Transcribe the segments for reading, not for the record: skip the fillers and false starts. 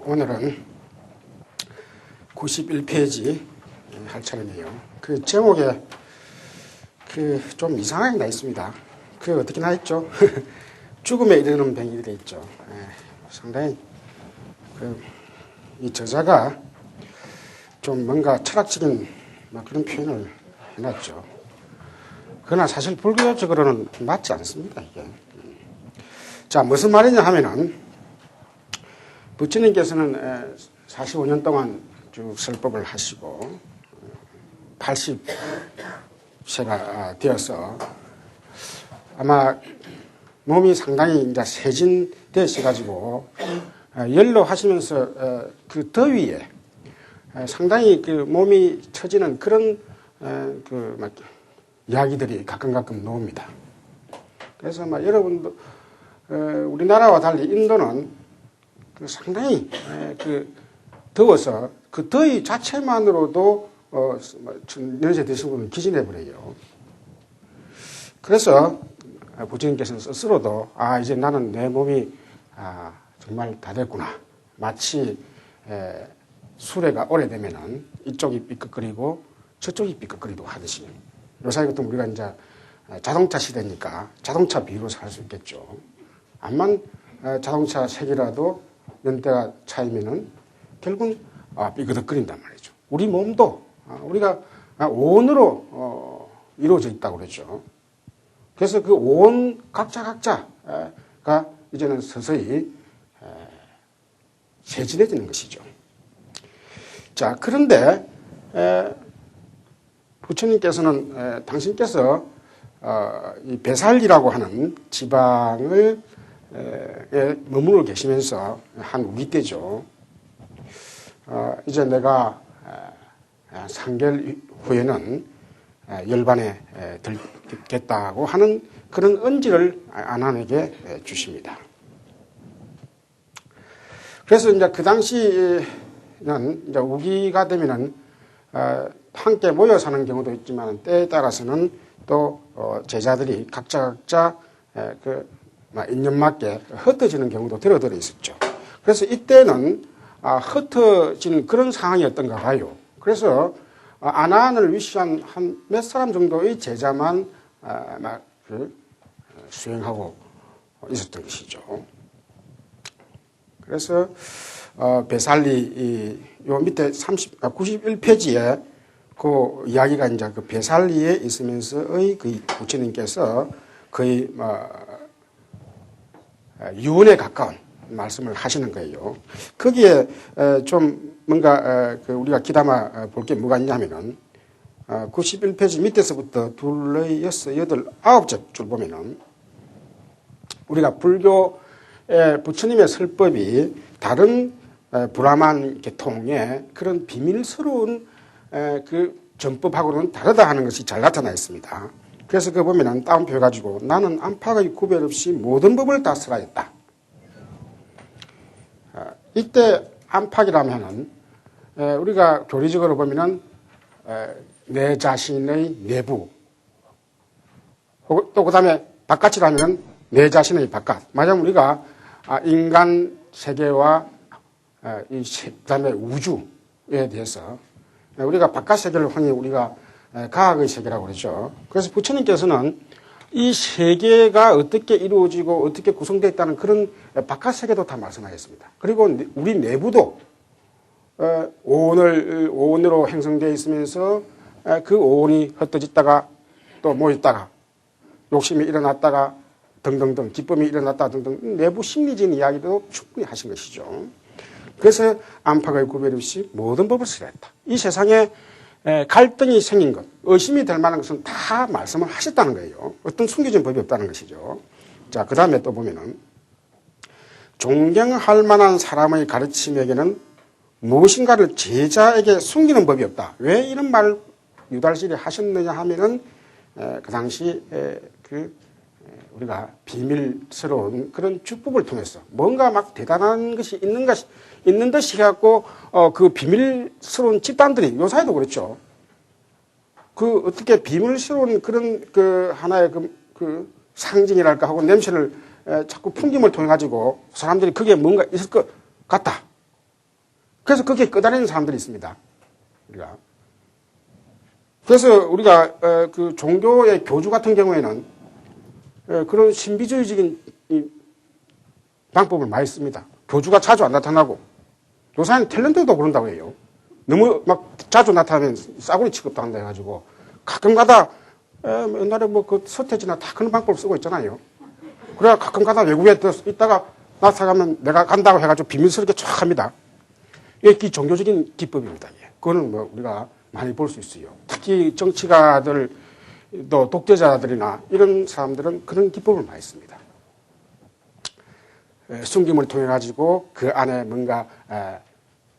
오늘은 91페이지 할 차례네요. 그 제목에 좀 이상하게 나 있습니다. 어떻게 나 있죠? 죽음에 이르는 병이 되어 있죠. 상당히 이 저자가 좀 뭔가 철학적인 그런 표현을 해놨죠. 그러나 사실 불교적으로는 맞지 않습니다, 이게. 자, 무슨 말이냐 하면은, 부처님께서는 45년 동안 쭉 설법을 하시고, 80세가 되어서 아마 몸이 상당히 이제 세진되셔가지고, 연로하시면서 그 더위에 상당히 그 몸이 처지는 그런 이야기들이 가끔 나옵니다. 그래서 여러분도 우리나라와 달리 인도는 상당히 더워서 그 더위 자체만으로도 연세 드신 분은 기진해 버려요. 그래서 부처님께서는 스스로도 이제 나는 내 몸이 정말 다 됐구나. 마치 수레가 오래되면은 이쪽이 삐걱거리고 저쪽이 삐걱거리고 하듯이 요사이 같은 우리가 이제 자동차 시대니까 자동차 비유로 살 수 있겠죠. 암만 자동차 색이라도 연대가 차이면은 결국은 삐그덕거린단 말이죠. 우리 몸도 우리가 온으로 이루어져 있다고 그랬죠. 그래서 그 온 각자가 이제는 서서히 세진해지는 것이죠. 자, 그런데 부처님께서는 당신께서 이 배살리라고 하는 지방을 머무르고 계시면서 한 우기 때죠. 이제 내가 3개월 후에는 열반에 들겠다고 하는 그런 언지를 아난에게 주십니다. 그래서 이제 그 당시는 이제 우기가 되면은 함께 모여 사는 경우도 있지만 때에 따라서는 또 제자들이 각자 인연 맞게 흩어지는 경우도 들어 있었죠. 그래서 이때는 흩어진 그런 상황이었던가 봐요. 그래서 아난을 위시한 한 몇 사람 정도의 제자만 수행하고 있었던 것이죠. 그래서 배살리 요 밑에 91페이지에 그 이야기가 이제 그 배살리에 있으면서의 그 부처님께서 거의 유언에 가까운 말씀을 하시는 거예요. 거기에 좀 뭔가 우리가 귀담아 볼 게 뭐가 있냐면은 91페이지 밑에서부터 둘, 여섯, 여덟, 아홉째 줄 보면은 우리가 불교의 부처님의 설법이 다른 브라만 계통의 그런 비밀스러운 그 전법하고는 다르다 하는 것이 잘 나타나 있습니다. 그래서 그 보면은 따옴표 해가지고 나는 안팎의 구별 없이 모든 법을 다 설하였다. 이때 안팎이라면은 우리가 교리적으로 보면은 내 자신의 내부 또 그다음에 바깥이라면은 내 자신의 바깥. 만약 우리가 인간 세계와 그다음에 우주에 대해서 우리가 바깥 세계를 흔히 우리가 과학의 세계라고 그러죠. 그래서 부처님께서는 이 세계가 어떻게 이루어지고 어떻게 구성되어 있다는 그런 바깥 세계도 다 말씀하셨습니다. 그리고 우리 내부도 오온으로 형성되어 있으면서 그 오온이 흩어졌다가 또 모였다가 욕심이 일어났다가 등등등 기쁨이 일어났다 등등 내부 심리적인 이야기도 충분히 하신 것이죠. 그래서 안팎의 구별 없이 모든 법을 설했다. 이 세상에 갈등이 생긴 것, 의심이 될 만한 것은 다 말씀을 하셨다는 거예요. 어떤 숨겨진 법이 없다는 것이죠. 자, 그 다음에 또 보면은 존경할 만한 사람의 가르침에게는 무엇인가를 제자에게 숨기는 법이 없다. 왜 이런 말을 유달시리 하셨느냐 하면은 그 당시 우리가 비밀스러운 그런 주법을 통해서 뭔가 막 대단한 것이 있는 듯이 해갖고 그 비밀스러운 집단들이 요사이도 그렇죠. 그 어떻게 비밀스러운 그런 그 하나의 상징이랄까 하고 냄새를 자꾸 풍김을 통해 가지고 사람들이 그게 뭔가 있을 것 같다. 그래서 그게 끄달리는 사람들이 있습니다. 우리가. 그래서 우리가 그 종교의 교주 같은 경우에는 그런 신비주의적인 방법을 많이 씁니다. 교주가 자주 안 나타나고 요새는 탤런트도 그런다고 해요. 너무 막 자주 나타나면 싸구려 취급도 한다 해가지고 가끔 가다 옛날에 뭐 그 서태지나 다 그런 방법을 쓰고 있잖아요. 그래야 가끔 가다 외국에 있다가 나타나면 내가 간다고 해가지고 비밀스럽게 쫙 합니다. 이게 종교적인 기법입니다. 그거는 뭐 우리가 많이 볼 수 있어요. 특히 정치가들, 또 독재자들이나 이런 사람들은 그런 기법을 많이 씁니다. 숨김을 통해 가지고 그 안에 뭔가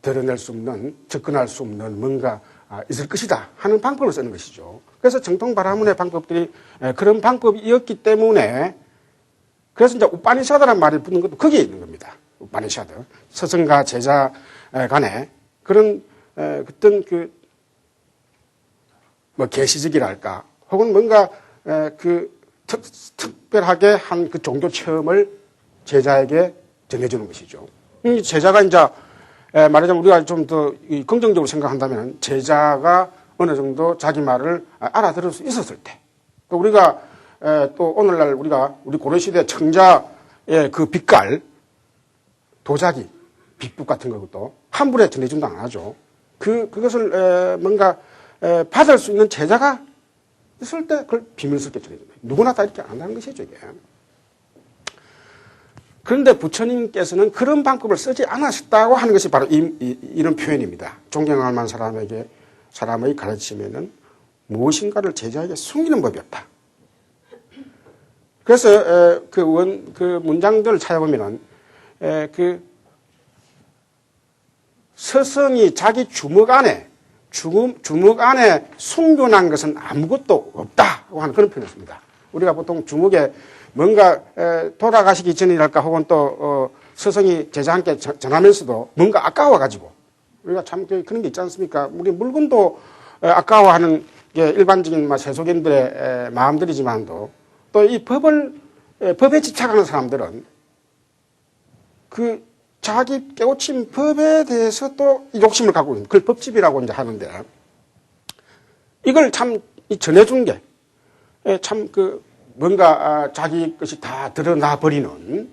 드러낼 수 없는, 접근할 수 없는 뭔가 있을 것이다 하는 방법을 쓰는 것이죠. 그래서 정통 바라문의 방법들이 그런 방법이었기 때문에 그래서 이제 우파니샤드라는 말이 붙는 것도 거기에 있는 겁니다. 우파니샤드. 스승과 제자 간에 그런 어떤 뭐 계시적이랄까 혹은 뭔가 특별하게 한 그 종교 체험을 제자에게 전해주는 것이죠. 이 제자가 이제 말하자면 우리가 좀 더 긍정적으로 생각한다면 제자가 어느 정도 자기 말을 알아들을 수 있었을 때, 또 우리가 또 오늘날 우리 고려시대 청자의 그 빛깔, 도자기, 빗붓 같은 것도 함부로 전해준다 안 하죠. 그것을 뭔가 받을 수 있는 제자가 있을 때 그걸 비밀스럽게 전해준다. 누구나 다 이렇게 안 한다는 것이죠, 이게. 그런데 부처님께서는 그런 방법을 쓰지 않으셨다고 하는 것이 바로 이런 표현입니다. 존경할 만한 사람의 가르침에는 무엇인가를 제자에게 숨기는 법이 없다. 그래서 그 문장들을 찾아보면은 스승이 자기 주먹 안에 숨겨놓은 것은 아무것도 없다고 하는 그런 표현을 씁니다. 우리가 보통 주먹에 뭔가 돌아가시기 전이랄까 혹은 또 스승이 제자한테 전하면서도 뭔가 아까워가지고 우리가 참 그런 게 있지 않습니까? 우리 물건도 아까워하는 게 일반적인 세속인들의 마음들이지만도 또 이 법에 집착하는 사람들은 그 자기 깨우친 법에 대해서 또 욕심을 갖고 있는 그걸 법집이라고 이제 하는데 이걸 참 전해준 게 참 뭔가 자기 것이 다 드러나 버리는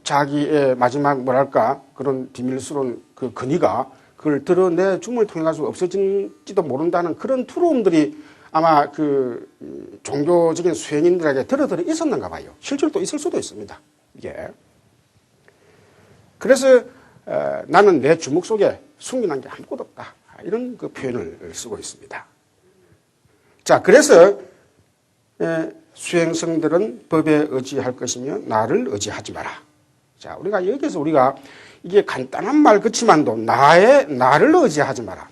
자기의 마지막 뭐랄까 그런 비밀스러운 그 근위가 그걸 드러내 줌을 통해 가지고 없어질지도 모른다는 그런 두려움들이 아마 그 종교적인 수행인들에게 들어 있었는가 봐요. 실제로 또 있을 수도 있습니다. 이게. 그래서 나는 내 주먹 속에 숨겨놓은 게 아무것도 없다. 이런 그 표현을 쓰고 있습니다. 자, 그래서 수행성들은 법에 의지할 것이며 나를 의지하지 마라. 자, 여기서 이게 간단한 말 그치만도 나를 의지하지 마라.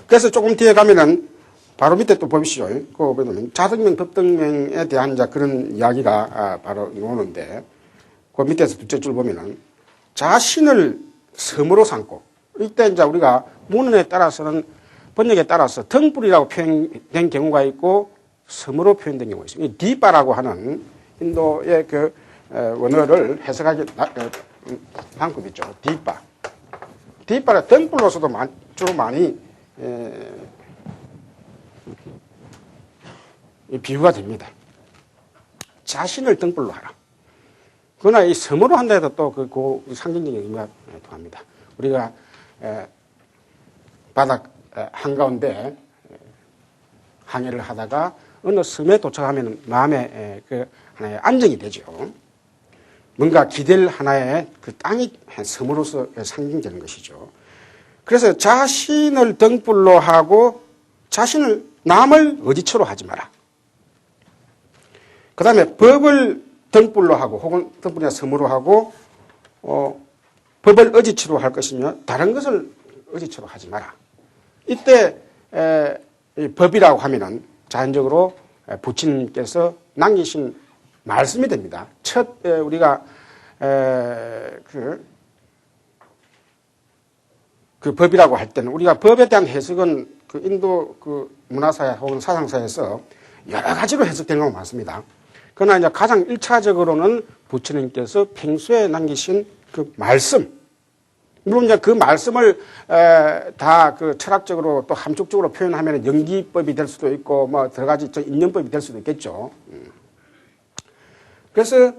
그래서 조금 뒤에 가면은 바로 밑에 또 보십시오. 그거 보면 자등명, 법등명에 대한 그런 이야기가 바로 나오는데 그 밑에서 둘째 줄 보면은 자신을 섬으로 삼고 이때 이제 우리가 문헌에 따라서는 번역에 따라서 등불이라고 표현된 경우가 있고 섬으로 표현된 경우가 있습니다. 이 디바라고 하는 인도의 그 원어를 해석하기 방법이 있죠. 디바. 디바가 등불로서도 주로 많이 비유가 됩니다. 자신을 등불로 하라. 그러나 이 섬으로 한다 해도 또 그 상징적인 의미가 통합니다. 우리가 바닥 한가운데 항해를 하다가 어느 섬에 도착하면 마음에 하나의 안정이 되죠. 뭔가 기댈 하나의 그 땅이 섬으로서 상징되는 것이죠. 그래서 자신을 등불로 하고 남을 의지처로 하지 마라. 그 다음에 법을 등불로 하고 혹은 등불이나 섬으로 하고 법을 의지처로 할 것이며 다른 것을 의지처로 하지 마라. 이때 법이라고 하면은 자연적으로 부처님께서 남기신 말씀이 됩니다. 첫 우리가 그 법이라고 할 때는 우리가 법에 대한 해석은 그 인도 그 문화사회 혹은 사상사에서 여러 가지로 해석되는 경우가 많습니다. 그러나 이제 가장 1차적으로는 부처님께서 평소에 남기신 그 말씀, 물론 이제 그 말씀을 다 그 철학적으로 또 함축적으로 표현하면 연기법이 될 수도 있고 뭐 여러 가지 인연법이 될 수도 있겠죠. 그래서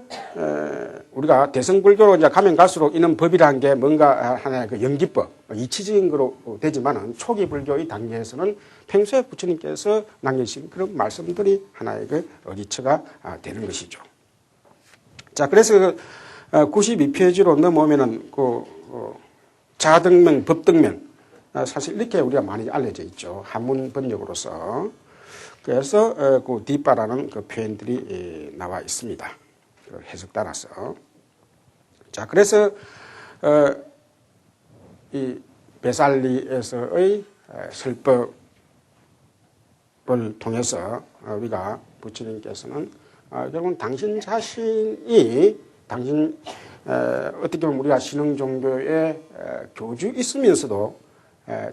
우리가 대승불교로 이제 가면 갈수록 이런 법이라는 게 뭔가 하나의 그 연기법, 이치적인 거로 되지만은 초기 불교의 단계에서는 평소에 부처님께서 남겨주신 그런 말씀들이 하나의 그 어리처가 되는 것이죠. 자, 그래서 92페이지로 넘어오면은 그 자등명, 법등명, 사실 이렇게 우리가 많이 알려져 있죠. 한문 번역으로서. 그래서 그 뒷바라는 그 표현들이 나와 있습니다. 해석 따라서. 자, 그래서 이 베살리에서의 설법을 통해서 우리가 부처님께서는 결국은 당신 자신이 어떻게 보면 우리가 신흥 종교의 교주 있으면서도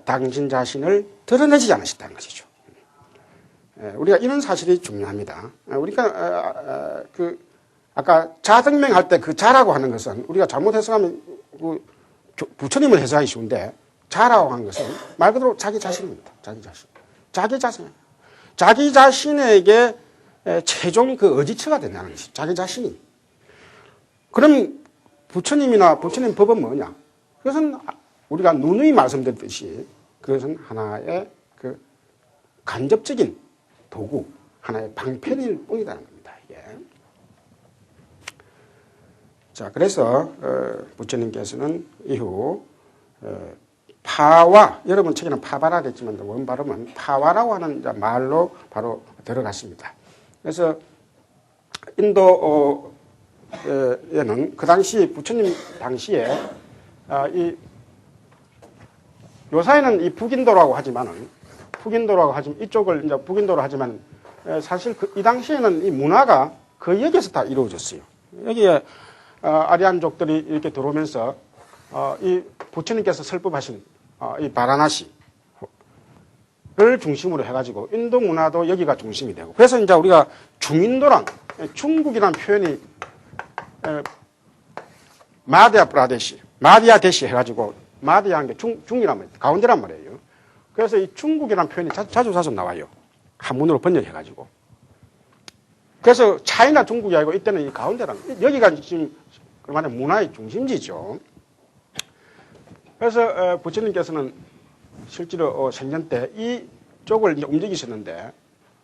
당신 자신을 드러내지 않으셨다는 것이죠. 우리가 이런 사실이 중요합니다. 우리가 아까 자등명 할 때 그 자라고 하는 것은 우리가 잘못 해석하면 부처님을 해석하기 쉬운데 자라고 하는 것은 말 그대로 자기 자신입니다. 자기 자신. 자기 자신에게 최종 그 어지처가 된다는 것이죠. 자기 자신이. 그럼 부처님이나 부처님 법은 뭐냐? 그것은 우리가 누누이 말씀드렸듯이 그것은 하나의 그 간접적인 도구, 하나의 방편일 뿐이라는 겁니다. 이게. 자, 그래서 부처님께서는 이후 파와, 여러분 책에는 파바라 됐지만 원 발음은 파와라고 하는 말로 바로 들어갔습니다. 그래서 인도에는 그 당시 부처님 당시에 요사이는 이 북인도라고 하지만 이쪽을 이제 북인도로 하지만 사실 이 당시에는 이 문화가 거의 여기서 다 이루어졌어요. 여기에 아리안족들이 이렇게 들어오면서 이 부처님께서 설법하신 이 바라나시를 중심으로 해가지고 인도 문화도 여기가 중심이 되고 그래서 이제 우리가 중인도랑 중국이라는 표현이 마디아 대시 해가지고 마디아한 게 중이란 말이에요. 가운데란 말이에요. 그래서 이 중국이라는 표현이 자주 나와요. 한문으로 번역해가지고. 그래서 차이나 중국이 아니고 이때는 이 가운데란 여기가 지금 그만의 문화의 중심지죠. 그래서 부처님께서는 실제로 생전 때 이쪽을 이제 움직이셨는데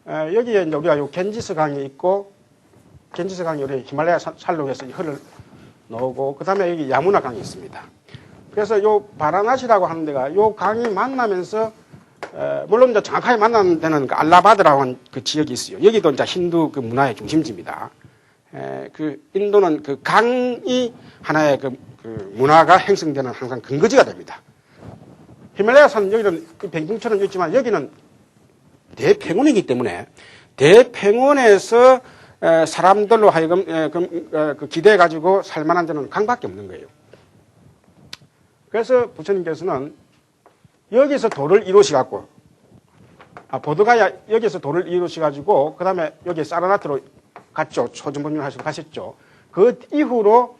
여기에 이제 우리가 요 겐지스 강이 있고 겐지스 강이 우리 히말라야 산록에서 흐를 놓고 그 다음에 여기 야무나 강이 있습니다. 그래서 요 바라나시라고 하는 데가 요 강이 만나면서 물론 이제 정확하게 만나는 데는 그 알라바드라고 하는 그 지역이 있어요. 여기도 이제 힌두 그 문화의 중심지입니다. 그 인도는 그 강이 하나의 그 문화가 형성되는 항상 근거지가 됩니다. 히말라야 산 여기는 뱅등처럼 있지만 여기는 대평원이기 때문에 대평원에서 사람들로 하여금 그 기대해 가지고 살만한 데는 강밖에 없는 거예요. 그래서 부처님께서는 여기서 도를 이루시갖고 보드가야 여기서 도를 이루시가지고 그 다음에 여기 사라나트로 갔죠. 초전법륜 하시고 가셨죠. 그 이후로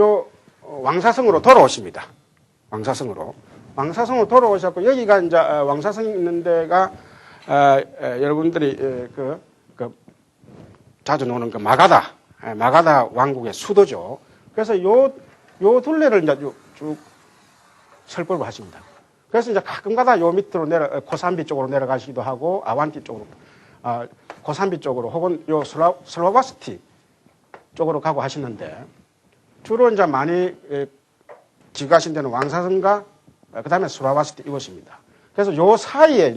요 왕사성으로 돌아오십니다. 왕사성으로 돌아오셨고 여기가 이제 왕사성 있는 데가 여러분들이 자주 노는 그 마가다 왕국의 수도죠. 그래서 요 둘레를 이제 쭉 설법을 하십니다. 그래서 이제 가끔가다 요 밑으로 코산비 쪽으로 내려가시기도 하고 아완티 쪽으로, 코산비 쪽으로 혹은 요 슬로바스티 쪽으로 가고 하시는데 주로 이제 많이 지구하신 데는 왕사성과 그 다음에 슬로바스티 이곳입니다. 그래서 요 사이에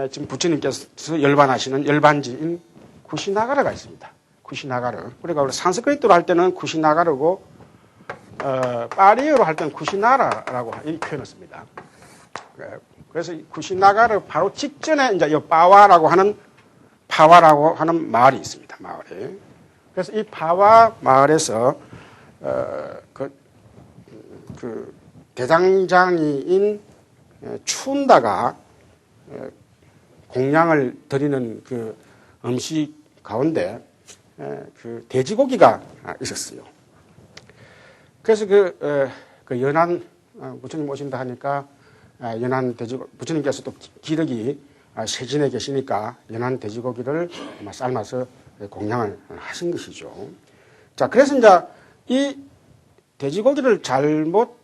지금 부처님께서 열반하시는 열반지인 쿠시나가르가 있습니다. 쿠시나가르. 그러니까 우리 산스크리트로 할 때는 쿠시나가르고 파리어로 할 때는 쿠시나라라고 이 표현을 씁니다. 그래서 쿠시나가르 바로 직전에 이제 이 파와라고 하는 마을이 있습니다. 마을이. 그래서 이 파와 마을에서 그 대장장이인 추운다가 공양을 드리는 그 음식 가운데 그 돼지고기가 있었어요. 그래서 그 연한 부처님 오신다 하니까 연한 돼지고기, 부처님께서 또 기력이 세진에 계시니까 연한 돼지고기를 아마 삶아서 공양을 하신 것이죠. 자, 그래서 이제 이 돼지고기를 잘못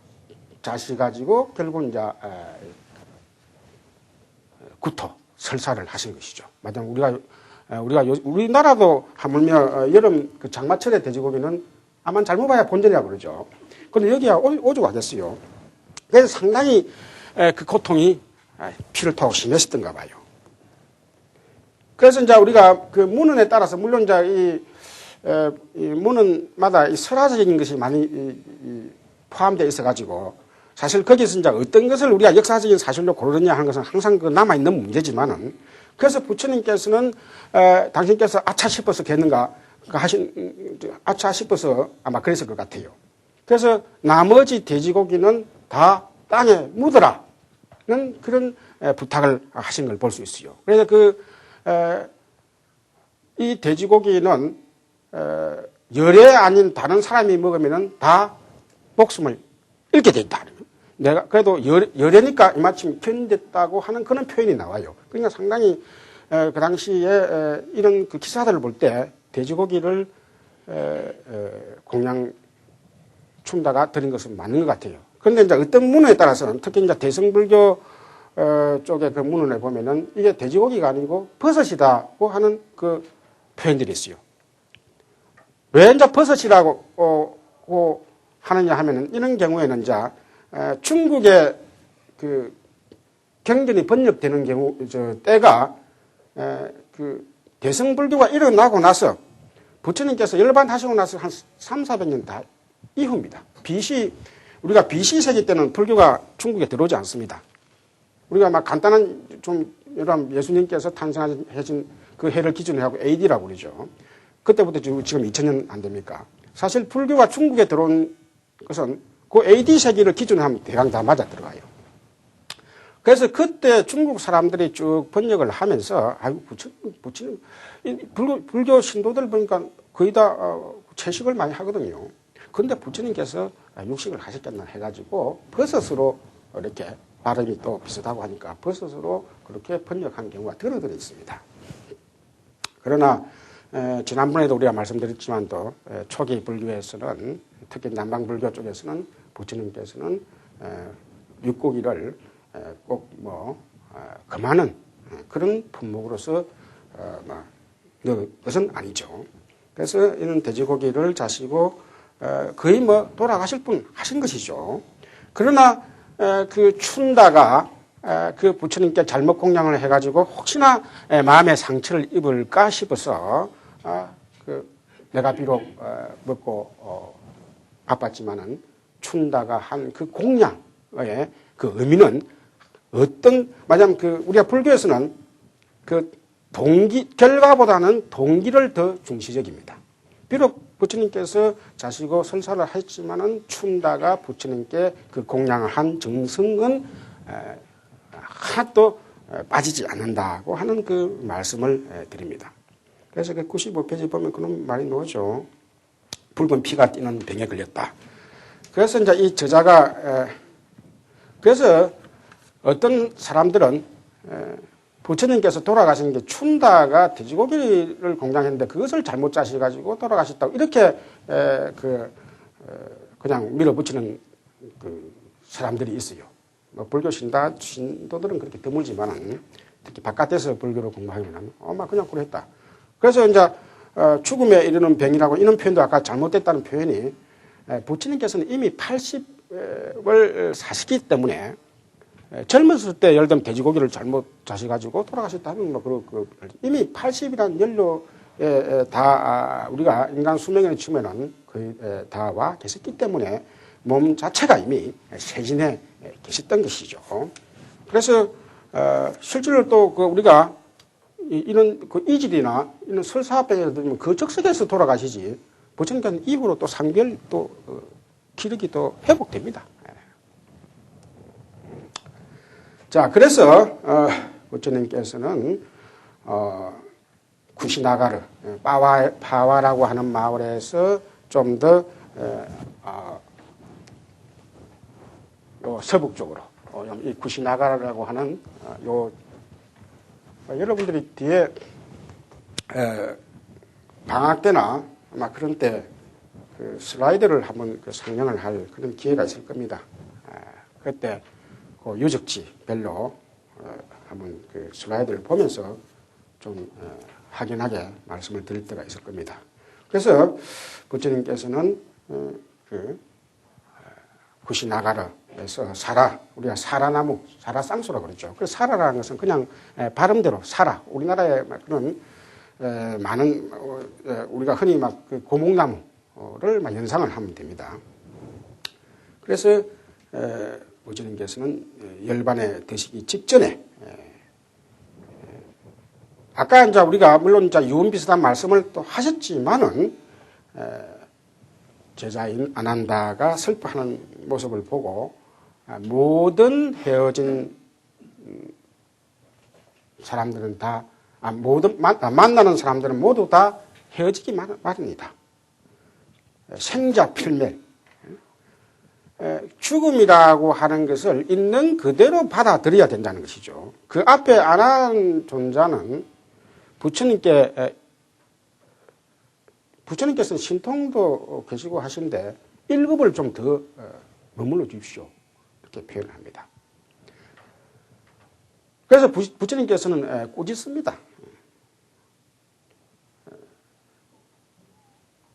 자셔가지고 결국 이제 구토, 설사를 하신 것이죠. 마찬 우리나라도 하물며 여름 그 장마철의 돼지고기는 아마 잘못 봐야 본전이라고 그러죠. 그런데 여기가 오죽 하겠어요. 그래서 상당히 그 고통이 피를 토하고 심했었던가 봐요. 그래서 이제 우리가 그 문헌에 따라서 물론 이제 이 문헌마다 이 설화적인 것이 많이 포함되어 있어가지고 사실 거기서 이제 어떤 것을 우리가 역사적인 사실로 고르느냐 하는 것은 항상 그 남아있는 문제지만은 그래서 부처님께서는 당신께서 아차 싶어서 했는가 아차 싶어서 아마 그랬을 것 같아요. 그래서 나머지 돼지고기는 다 땅에 묻어라는 그런 부탁을 하신 걸 볼 수 있어요. 그래서 이 돼지고기는 열애 아닌 다른 사람이 먹으면은 다 목숨을 잃게 돼 있다. 내가 그래도 열애니까 이마침 견뎠다고 하는 그런 표현이 나와요. 그러니까 상당히 그 당시에 이런 그 기사들을 볼 때 돼지고기를 공양 춘다가 드린 것은 맞는 것 같아요. 그런데 이제 어떤 문헌에 따라서는 특히 이제 대승불교 쪽의 그 문헌에 보면은 이게 돼지고기가 아니고 버섯이다고 하는 그 표현들이 있어요. 왜 이제 버섯이라고 하느냐 하면은 이런 경우에는 이제 중국의 그 경전이 번역되는 경우 때가 그 대승불교가 일어나고 나서 부처님께서 열반하시고 나서 한 300~400년 다 이후입니다. 우리가 BC 세기 때는 불교가 중국에 들어오지 않습니다. 우리가 막 간단한 좀 여러분 예수님께서 탄생하신 그 해를 기준으로 하고 AD라고 그러죠. 그때부터 지금 2000년 안 됩니까? 사실 불교가 중국에 들어온 것은 그 AD 세기를 기준으로 하면 대강 다 맞아 들어가요. 그래서 그때 중국 사람들이 쭉 번역을 하면서 부처님 불교 신도들 보니까 거의 다 채식을 많이 하거든요. 그런데 부처님께서 육식을 하셨겠나 해가지고 버섯으로 이렇게 발음이 또 비슷하고 하니까 버섯으로 그렇게 번역한 경우가 들어 있습니다. 그러나 지난번에도 우리가 말씀드렸지만 또 초기 불교에서는 특히 남방불교 쪽에서는 부처님께서는 육고기를 꼭 금하는 그런 품목으로서 넣은 것은 아니죠. 그래서 이런 돼지고기를 자시고 거의 돌아가실 분 하신 것이죠. 그러나 그 춘다가 그 부처님께 잘못 공양을 해가지고 혹시나 마음의 상처를 입을까 싶어서 내가 비록 먹고 아팠지만은 춘다가 한 그 공양의 그 의미는 말하자면 우리가 불교에서는 그 결과보다는 동기를 더 중시적입니다. 비록 부처님께서 자시고 설사를 했지만은 춘다가 부처님께 그 공양을 한 정성은 하나도 빠지지 않는다고 하는 그 말씀을 드립니다. 그래서 그 95페이지 보면 그런 말이 나오죠. 붉은 피가 띠는 병에 걸렸다. 그래서 이제 이 저자가 그래서 어떤 사람들은 부처님께서 돌아가신 게 춘다가 돼지고기를 공양했는데 그것을 잘못 짜셔가지고 돌아가셨다고 이렇게 그냥 밀어붙이는 그 사람들이 있어요. 불교 신도들은 그렇게 드물지만은 특히 바깥에서 불교를 공부하면 아마 그냥 그랬다. 그래서 이제 죽음에 이르는 병이라고 이런 표현도 아까 잘못됐다는 표현이 부처님께서는 이미 80을 사시기 때문에 젊었을 때 예를 들면 돼지고기를 잘못 자셔가지고 돌아가셨다면 이미 80이라는 연료에 다 우리가 인간 수명에 치면은 거의 다 와 계셨기 때문에 몸 자체가 이미 세진해 계셨던 것이죠. 그래서 실제로 또 우리가 이런 이질이나 이런 설사병에 들면 그 적석에서 돌아가시지 부처님께서는 이후로 또 상별 또 기력이 또 회복됩니다. 자, 그래서 부처님께서는 쿠시나가르, 파와라고 하는 마을에서 좀 더 서북쪽으로 이 쿠시나가르라고 하는 여러분들이 뒤에 방학 때나 아마 그런 때 그 슬라이드를 한번 상영을 할 그런 기회가 있을 겁니다. 그때 그 유적지별로 한번 그 슬라이드를 보면서 좀 확인하게 말씀을 드릴 때가 있을 겁니다. 그래서 부처님께서는 그 쿠시나가르에서 우리가 사라나무, 사라쌍수라고 그러죠. 그 사라라는 것은 그냥 발음대로 사라. 우리나라에 그런 많은 우리가 흔히 막 그 고목나무를 막 연상을 하면 됩니다. 그래서 부처님께서는 열반에 드시기 직전에 아까 이제 우리가 물론 이제 유언 비슷한 말씀을 또 하셨지만은 제자인 아난다가 슬퍼하는 모습을 보고 모든 헤어진 사람들은 다 만나는 사람들은 모두 다 헤어지기 마련이다. 생자 필멸. 죽음이라고 하는 것을 있는 그대로 받아들여야 된다는 것이죠. 그 앞에 안 한 존재는 부처님께서는 신통도 계시고 하신데 1급을 좀 더 머물러 주십시오. 이렇게 표현을 합니다. 그래서 부처님께서는 꾸짖습니다.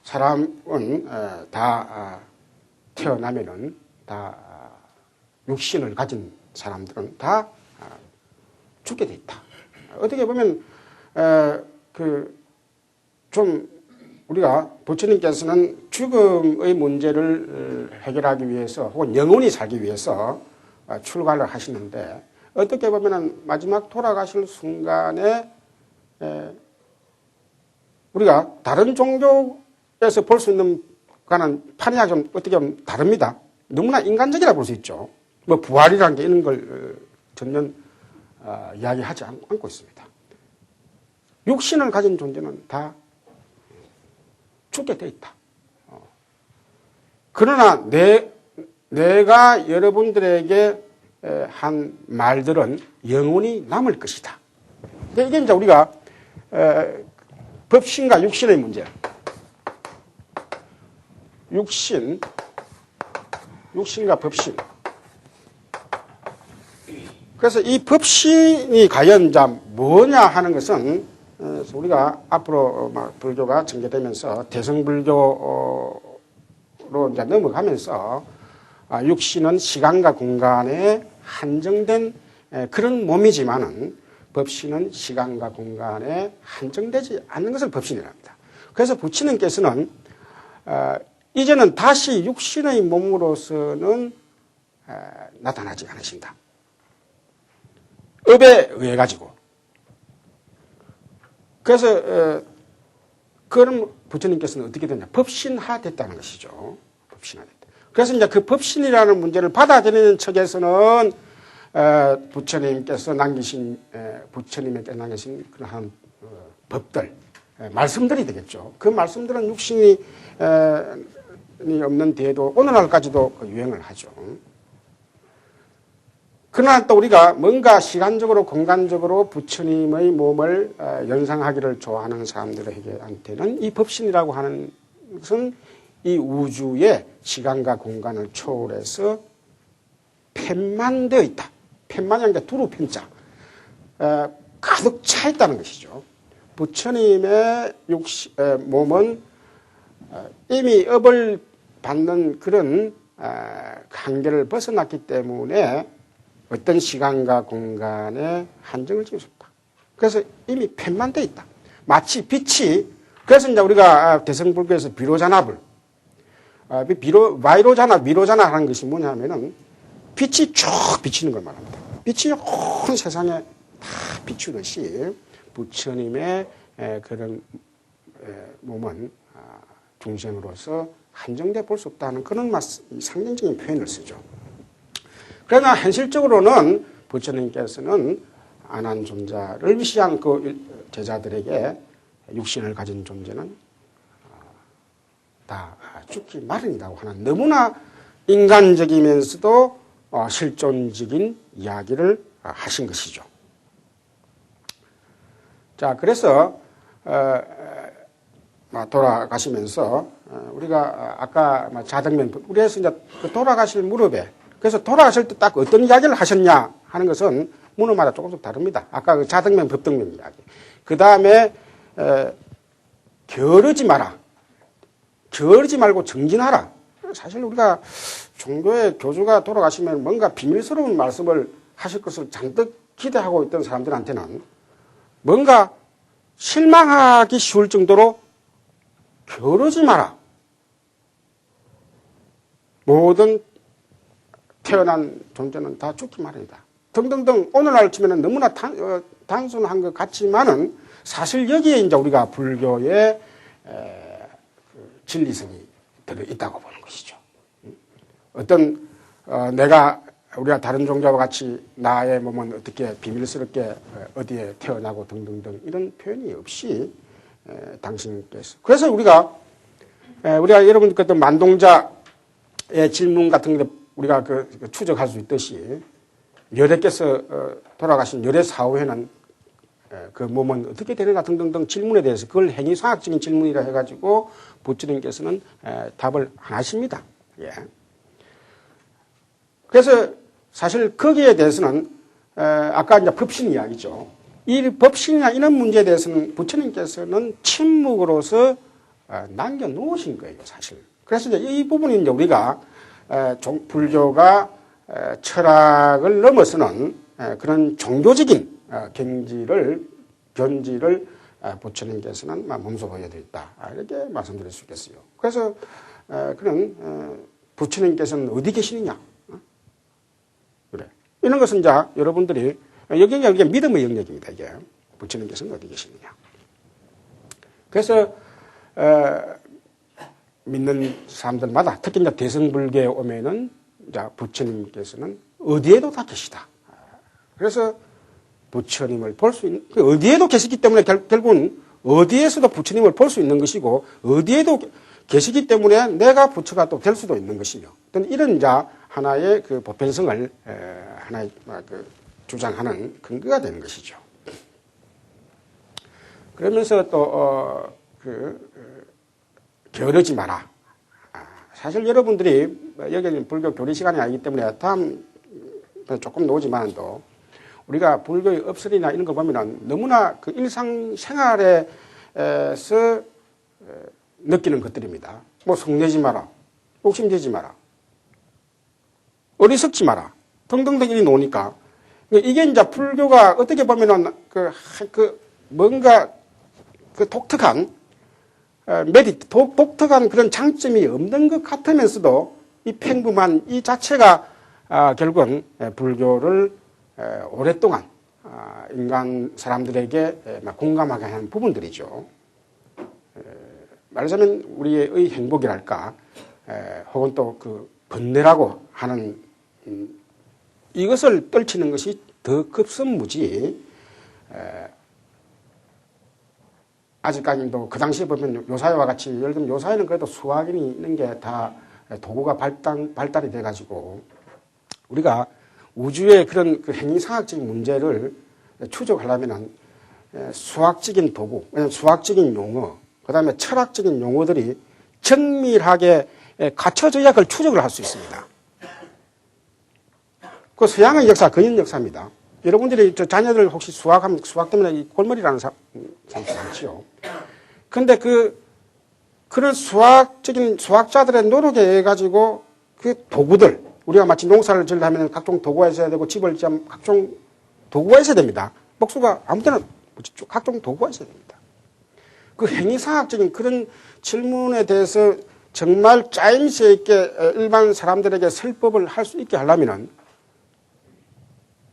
사람은 다 태어나면은 다 육신을 가진 사람들은 다 죽게 돼 있다. 어떻게 보면 좀 우리가 부처님께서는 죽음의 문제를 해결하기 위해서 혹은 영원히 살기 위해서 출가를 하시는데 어떻게 보면은 마지막 돌아가실 순간에 우리가 다른 종교에서 볼 수 있는 과는 판이야 좀 어떻게 보면 다릅니다. 너무나 인간적이라 볼 수 있죠. 뭐 부활이라는 게 이런 걸 전혀 이야기하지 않고 있습니다. 육신을 가진 존재는 다 죽게 돼 있다. 그러나 내가 여러분들에게 한 말들은 영원히 남을 것이다. 이게 이제 우리가 법신과 육신의 문제. 육신과 법신. 그래서 이 법신이 과연 뭐냐 하는 것은 우리가 앞으로 불교가 전개되면서 대승불교로 이제 넘어가면서 육신은 시간과 공간에 한정된 그런 몸이지만은 법신은 시간과 공간에 한정되지 않는 것을 법신이라 합니다. 그래서 부처님께서는 이제는 다시 육신의 몸으로서는 나타나지 않으신다. 업에 의해 가지고. 그래서 그럼 부처님께서는 어떻게 됐냐? 법신화됐다는 것이죠. 법신화됐다. 그래서 이제 그 법신이라는 문제를 받아들이는 측에서는 부처님께서 남기신 그러한 법들, 말씀들이 되겠죠. 그 말씀들은 육신이 없는 뒤에도 오늘날까지도 유행을 하죠. 그러나 또 우리가 뭔가 시간적으로 공간적으로 부처님의 몸을 연상하기를 좋아하는 사람들에게한테는 이 법신이라고 하는 것은 이 우주의 시간과 공간을 초월해서 펜만되어 있다. 펜만이라는 게 두루 편자. 가득 차 있다는 것이죠. 부처님의 몸은 이미 업을 받는 그런 한계를 벗어났기 때문에 어떤 시간과 공간에 한정을 지을 수 없다. 그래서 이미 펜만되어 있다. 마치 빛이, 그래서 이제 우리가 대승불교에서 비로자납을, 미로자납 하는 것이 뭐냐면은 빛이 쭉 비치는 걸 말합니다. 빛이 온 세상에 다 비추듯이 부처님의 그런 몸은 중생으로서 한정돼 볼 수 없다는 그런 상징적인 표현을 쓰죠. 그러나 현실적으로는 부처님께서는 안한존자를 위시한 그 제자들에게 육신을 가진 존재는 다 죽기 마련이라고 하는 너무나 인간적이면서도 실존적인 이야기를 하신 것이죠. 자, 그래서 돌아가시면서 우리가 아까 자덕면 우리에서 이제 돌아가실 무렵에 그래서 돌아가실 때 딱 어떤 이야기를 하셨냐 하는 것은 문어마다 조금씩 다릅니다. 아까 그 자덕면 법덕면 이야기. 그 다음에 게으르지 마라. 게으르지 말고 정진하라. 사실 우리가 종교의 교주가 돌아가시면 뭔가 비밀스러운 말씀을 하실 것을 잔뜩 기대하고 있던 사람들한테는 뭔가 실망하기 쉬울 정도로 게으르지 마라. 모든 태어난 존재는 다 죽기 마련이다. 등등등 오늘날 치면은 너무나 단순한 것 같지만은 사실 여기에 이제 우리가 불교의 진리성이 들어있다고 보는 것이죠. 어떤 우리가 다른 종교와 같이 나의 몸은 어떻게 비밀스럽게 어디에 태어나고 등등등 이런 표현이 없이 당신께서 그래서 우리가 여러분 그 만동자의 질문 같은 게 우리가 추적할 수 있듯이 열애께서 돌아가신 열애 사후에는 그 몸은 어떻게 되는가 등등등 질문에 대해서 그걸 행위상학적인 질문이라 해가지고 부처님께서는 답을 안 하십니다. 예. 그래서 사실 거기에 대해서는 아까 이제 법신 이야기죠. 이 법신이나 이런 문제에 대해서는 부처님께서는 침묵으로서 남겨놓으신 거예요, 사실. 그래서 이제 이 부분이 이제 우리가 불교가 철학을 넘어서는 그런 종교적인 견지를 부처님께서는 몸소 보여드렸다. 이렇게 말씀드릴 수 있겠어요. 그래서 그런 부처님께서는 어디 계시느냐? 그래. 이런 것은 이제 여러분들이 이게 믿음의 영역입니다. 이게 부처님께서는 어디 계시느냐? 그래서 믿는 사람들마다 특히 이제 대승불교에 오면은 이제 부처님께서는 어디에도 다 계시다. 그래서 부처님을 볼 수 있는 어디에도 계시기 때문에 결국은 어디에서도 부처님을 볼 수 있는 것이고 어디에도 계시기 때문에 내가 부처가 또 될 수도 있는 것이며 이런 이제 하나의 그 보편성을 하나의 주장하는 근거가 되는 것이죠. 그러면서 또 게으르지 마라. 사실 여러분들이 여기는 불교 교리 시간이 아니기 때문에 다음 조금 나오지만도 우리가 불교의 업설이나 이런 거 보면은 너무나 그 일상생활에서 느끼는 것들입니다. 뭐 성내지 마라, 욕심내지 마라, 어리석지 마라 등등등 이리 나오니까 이게 이제 불교가 어떻게 보면은 뭔가 독특한 독특한 그런 장점이 없는 것 같으면서도 이 평범한 이 자체가 결국은 불교를 오랫동안 인간 사람들에게 공감하게 하는 부분들이죠. 말하자면 우리의 행복이랄까 혹은 또 그 번뇌라고 하는 이것을 떨치는 것이 더 급선무지 아직까지도 그 당시에 보면 요사회와 같이 예를 들면 요사회는 그래도 수학인이 있는 게 다 도구가 발달이 돼가지고 우리가 우주의 그런 그 행위상학적인 문제를 추적하려면 수학적인 도구, 수학적인 용어, 그 다음에 철학적인 용어들이 정밀하게 갖춰져야 그걸 추적을 할 수 있습니다. 그 서양의 역사, 근현 역사입니다. 여러분들이 자녀들 혹시 수학 때문에 골머리라는 사람 많지요. 근데 그런 수학자들의 노력에 의해 가지고 그 도구들, 우리가 마치 농사를 지으려면 각종 도구가 있어야 되고 집을 지으면 각종 도구가 있어야 됩니다. 목수가 아무 때나 각종 도구가 있어야 됩니다. 그 행위상학적인 그런 질문에 대해서 정말 짜임새 있게 일반 사람들에게 설법을 할 수 있게 하려면은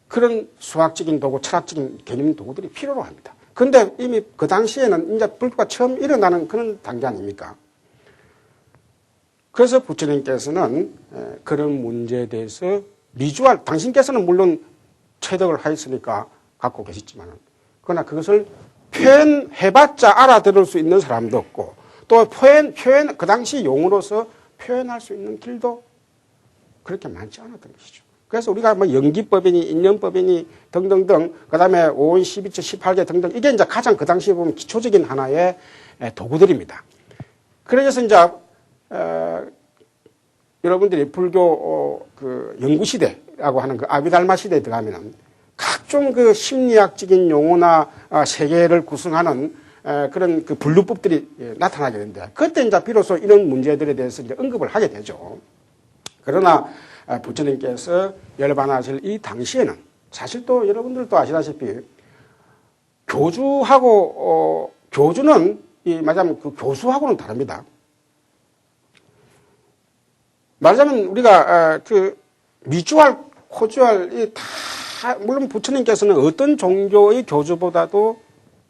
그런 수학적인 도구, 철학적인 개념 도구들이 필요로 합니다. 그런데 이미 그 당시에는 이제 불교가 처음 일어나는 그런 단계 아닙니까? 그래서 부처님께서는 그런 문제에 대해서 당신께서는 물론 체득을 하였으니까 갖고 계시지만, 그러나 그것을 표현해봤자 알아들을 수 있는 사람도 없고 또 표현 그 당시 용어로서 표현할 수 있는 길도 그렇게 많지 않았던 것이죠. 그래서 우리가 뭐 연기법이니 인연법이니 등등등 그다음에 5원, 12조, 18개 등등 이게 이제 가장 그 당시에 보면 기초적인 하나의 도구들입니다. 그래서 이제 여러분들이 불교 그 연구시대라고 하는 그 아비달마 시대에 들어가면은 각종 그 심리학적인 용어나 세계를 구성하는 그런 그 분류법들이 나타나게 되는데 그때 이제 비로소 이런 문제들에 대해서 이제 언급을 하게 되죠. 그러나 부처님께서 열반하실 이 당시에는 사실 또 여러분들도 아시다시피 교주하고 교주는 말하자면 그 교수하고는 다릅니다. 말하자면 우리가 그 미주알, 코주알이 다 물론 부처님께서는 어떤 종교의 교주보다도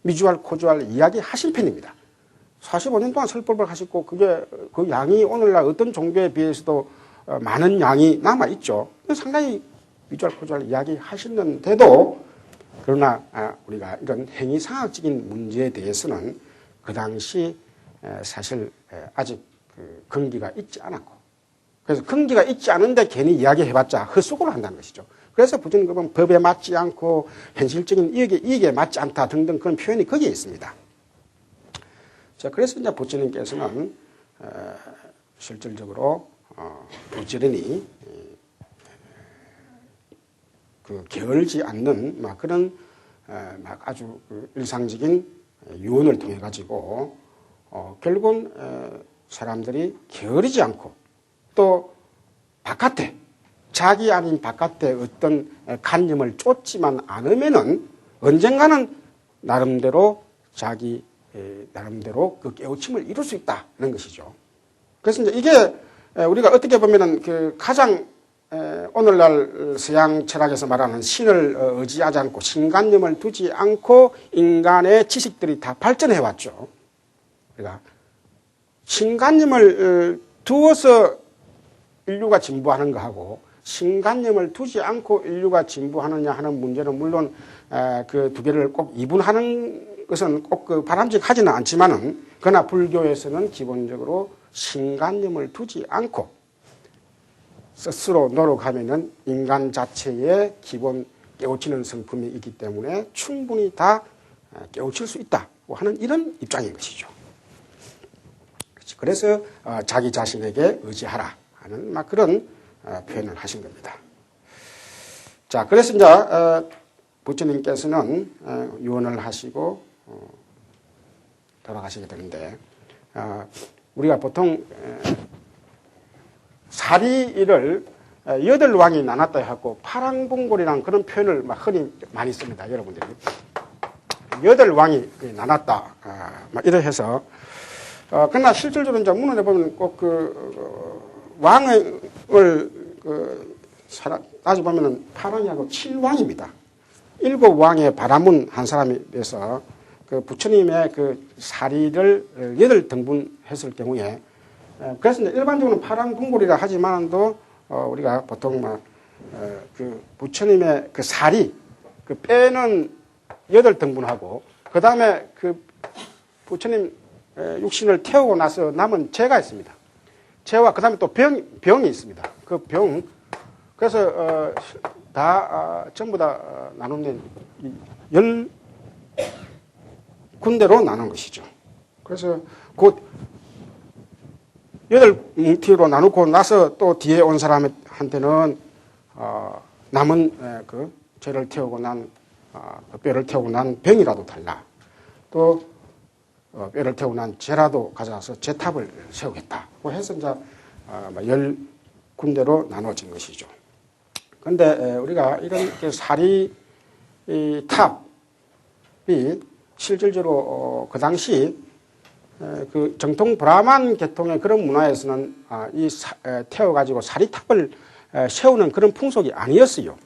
미주알, 코주알 이야기 하신 편입니다. 45년 동안 설법을 하셨고 그게 그 양이 오늘날 어떤 종교에 비해서도 많은 양이 남아 있죠. 상당히 미주알, 코주알 이야기 하시는데도 그러나 우리가 이런 행위상학적인 문제에 대해서는 그 당시 사실 아직 그 근기가 있지 않았고 그래서 근기가 있지 않은데 괜히 이야기해봤자 헛수고를 한다는 것이죠. 그래서 부처님 보면 법에 맞지 않고 현실적인 이익에 맞지 않다 등등 그런 표현이 거기에 있습니다. 자, 그래서 이제 부처님께서는 실질적으로 부지런히 그 게을지 않는 막 그런 막 아주 그 일상적인 유언을 통해 가지고 결국은 사람들이 게으르지 않고 또 바깥에 자기 아닌 바깥에 어떤 관념을 쫓지만 않으면은 언젠가는 나름대로 자기 나름대로 그 깨우침을 이룰 수 있다는 것이죠. 그래서 이제 이게 우리가 어떻게 보면은 그 가장 오늘날 서양 철학에서 말하는 신을 의지하지 않고 신관념을 두지 않고 인간의 지식들이 다 발전해 왔죠. 그러니까 신관념을 두어서 인류가 진보하는 거하고 신관념을 두지 않고 인류가 진보하느냐 하는 문제는 물론 그 두 개를 꼭 이분하는 것은 꼭 그 바람직하지는 않지만은 그러나 불교에서는 기본적으로 신관념을 두지 않고 스스로 노력하면은 인간 자체의 기본 깨우치는 성품이 있기 때문에 충분히 다 깨우칠 수 있다고 하는 이런 입장인 것이죠. 그래서 자기 자신에게 의지하라 하는 막 그런 표현을 하신 겁니다. 자, 그래서 이제 부처님께서는 유언을 하시고 돌아가시게 되는데 우리가 보통 사리를 8왕이 나눴다 하고 파랑봉골이라는 그런 표현을 막 흔히 많이 씁니다. 여러분들이 8왕이 나눴다 막 이래 해서 그러나 실질적으로 이제 문헌에 보면 꼭 그 왕을 따지고 보면은 파랑이하고 7왕입니다. 7왕의 바라문 한 사람이 돼서 그 부처님의 그 사리를 8등분했을 경우에 그래서 이제 일반적으로 파랑봉골이라 하지만도 우리가 보통 막 그 부처님의 그 사리 그 뼈는 8등분하고 그 다음에 그 부처님 육신을 태우고 나서 남은 재가 있습니다. 재와 그 다음에 또 병이 있습니다. 그 병 그래서 전부 다 나누면 10군데로 나눈 것이죠. 그래서 곧 8뭉티로 나누고 나서 또 뒤에 온 사람한테는 남은 그 죄를 태우고 난 뼈를 태우고 난 병이라도 달라. 또 뼈를 태우고 난 죄라도 가져와서 죄탑을 세우겠다고 해서 이제 10군데로 나눠진 것이죠. 그런데 우리가 이런 사리 탑이 실질적으로 그 당시 그 정통 브라만 계통의 그런 문화에서는 태워가지고 사리탑을 세우는 그런 풍속이 아니었어요.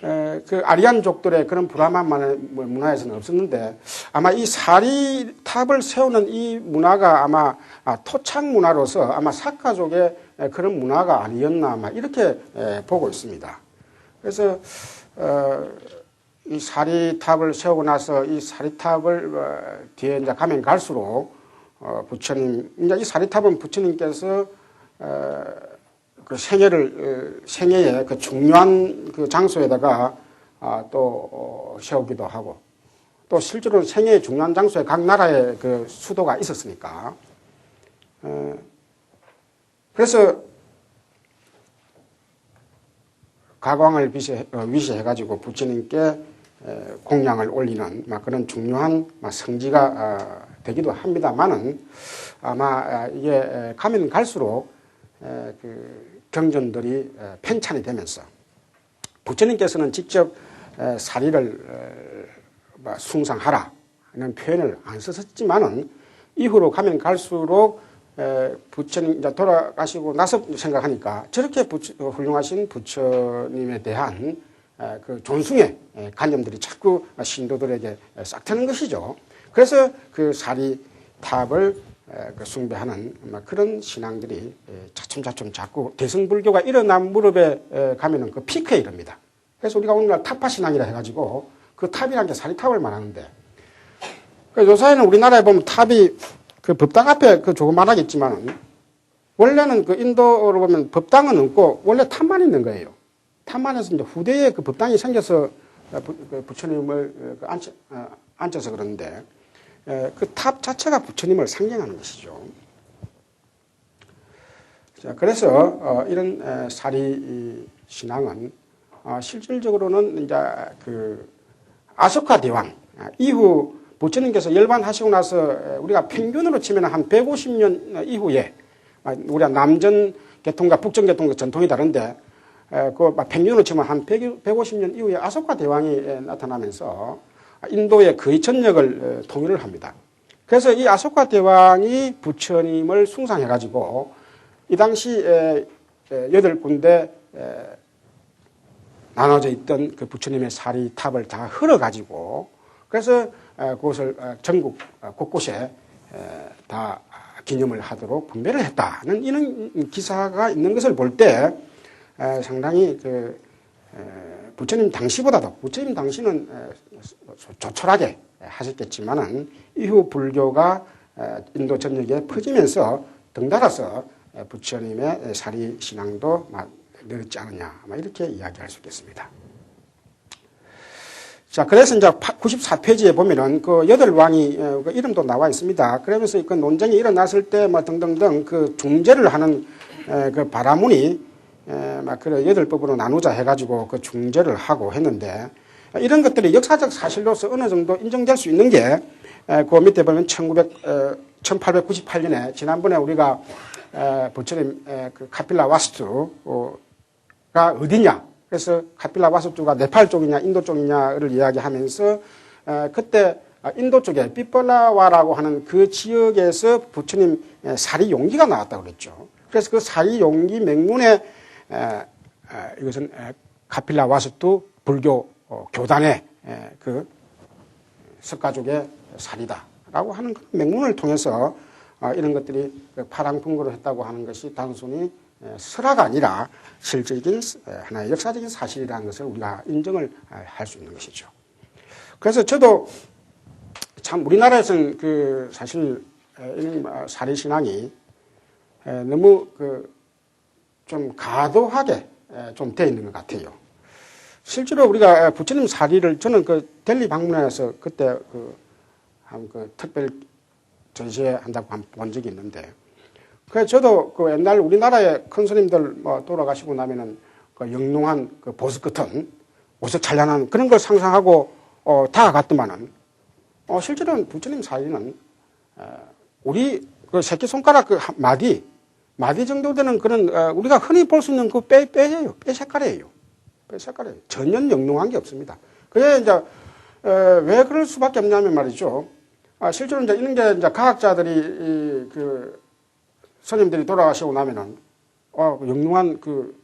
그 아리안족들의 그런 브라만만의 문화에서는 없었는데 아마 이 사리탑을 세우는 이 문화가 아마 토착 문화로서 아마 사카족의 그런 문화가 아니었나 아마 이렇게 보고 있습니다. 그래서 이 사리탑을 세우고 나서 이 사리탑을 뒤에 이제 가면 갈수록 부처님, 이제 이 사리탑은 부처님께서 그 생애의 그 중요한 그 장소에다가 또 세우기도 하고, 또 실제로 생애의 중요한 장소에 각 나라의 그 수도가 있었으니까. 그래서 가광을 위시해가지고 부처님께 공양을 올리는 그런 중요한 성지가 되기도 합니다만은, 아마 이게 가면 갈수록 그 경전들이 편찬이 되면서 부처님께서는 직접 사리를 숭상하라는 표현을 안 썼지만은, 이후로 가면 갈수록 부처님 이제 돌아가시고 나서 생각하니까 저렇게 훌륭하신 부처님에 대한 그 존숭의 관념들이 자꾸 신도들에게 싹 트는 것이죠. 그래서 그 사리탑을 숭배하는 그런 신앙들이 차츰차츰 자꾸 대승불교가 일어난 무렵에 가면은 그 피크에 이릅니다. 그래서 우리가 오늘날 타파 신앙이라 해가지고 그 탑이라는 게 사리탑을 말하는데, 요사이는 우리나라에 보면 탑이 그 법당 앞에 그 조그만하겠지만은, 원래는 그 인도로 보면 법당은 없고 원래 탑만 있는 거예요. 탑만 해서 이제 후대에 그 법당이 생겨서 부처님을 앉혀서 그러는데, 그 탑 자체가 부처님을 상징하는 것이죠. 자, 그래서 이런 사리 신앙은 실질적으로는 이제 그 아소카 대왕 이후 부처님께서 열반하시고 나서 우리가 평균으로 치면 한 150년 이후에, 우리가 남전 계통과 북전 계통과 전통이 다른데, 그 평균으로 치면 한 150년 이후에 아소카 대왕이 나타나면서 인도의 거의 전역을 통일을 합니다. 그래서 이 아소카 대왕이 부처님을 숭상해가지고 이 당시 8군데 나눠져 있던 그 부처님의 사리탑을 다 헐어가지고, 그래서 그것을 전국 곳곳에 다 기념을 하도록 분배를 했다는 이런 기사가 있는 것을 볼 때 상당히 그 부처님 당시보다도, 부처님 당시는 조촐하게 하셨겠지만은 이후 불교가 인도 전역에 퍼지면서 덩달아서 부처님의 사리 신앙도 늘었지 않느냐, 이렇게 이야기할 수 있겠습니다. 자, 그래서 이제 94페이지에 보면은 그 8왕이 그 이름도 나와 있습니다. 그러면서 그 논쟁이 일어났을 때 등등등 그 중재를 하는 그 바라문이 그래 8법으로 나누자 해가지고 그 중재를 하고 했는데, 이런 것들이 역사적 사실로서 어느 정도 인정될 수 있는 게, 그 밑에 보면 1898년에 지난번에 우리가 부처님 그 카필라 와스투가 어디냐, 그래서 카필라 와스투가 네팔 쪽이냐 인도 쪽이냐를 이야기하면서 그때 인도 쪽에 삐뻘라와라고 하는 그 지역에서 부처님 사리 용기가 나왔다고 그랬죠. 그래서 그 사리 용기 맹문에 이것은 카필라 와스투 불교 교단의 그 석가족의 사리다라고 하는 그 맹문을 통해서 이런 것들이 파랑풍거로 했다고 하는 것이 단순히 설화가 아니라 실질적인 하나의 역사적인 사실이라는 것을 우리가 인정을 할 수 있는 것이죠. 그래서 저도 참 우리나라에서는 그 사실 사리 신앙이 너무 좀 과도하게 좀 되어 있는 것 같아요. 실제로 우리가 부처님 사리를 저는 그 델리 방문해서 그때 한 특별 전시회 한다고 본 적이 있는데, 그래서 저도 그 옛날 우리나라의 큰 스님들 돌아가시고 나면은 그 영롱한 그 보석 같은 오색 찬란한 그런 걸 상상하고 다가갔더만은 실제로는 부처님 사리는 우리 그 새끼손가락 그 마디 정도 되는 그런 우리가 흔히 볼 수 있는 그 뼈예요. 뼈 색깔이에요. 뼈 색깔이에요. 전혀 영롱한 게 없습니다. 그래 이제 왜 그럴 수밖에 없냐면 말이죠. 실제로 이제 이런 게 이제 과학자들이 그 스님들이 돌아가시고 나면은 영롱한 그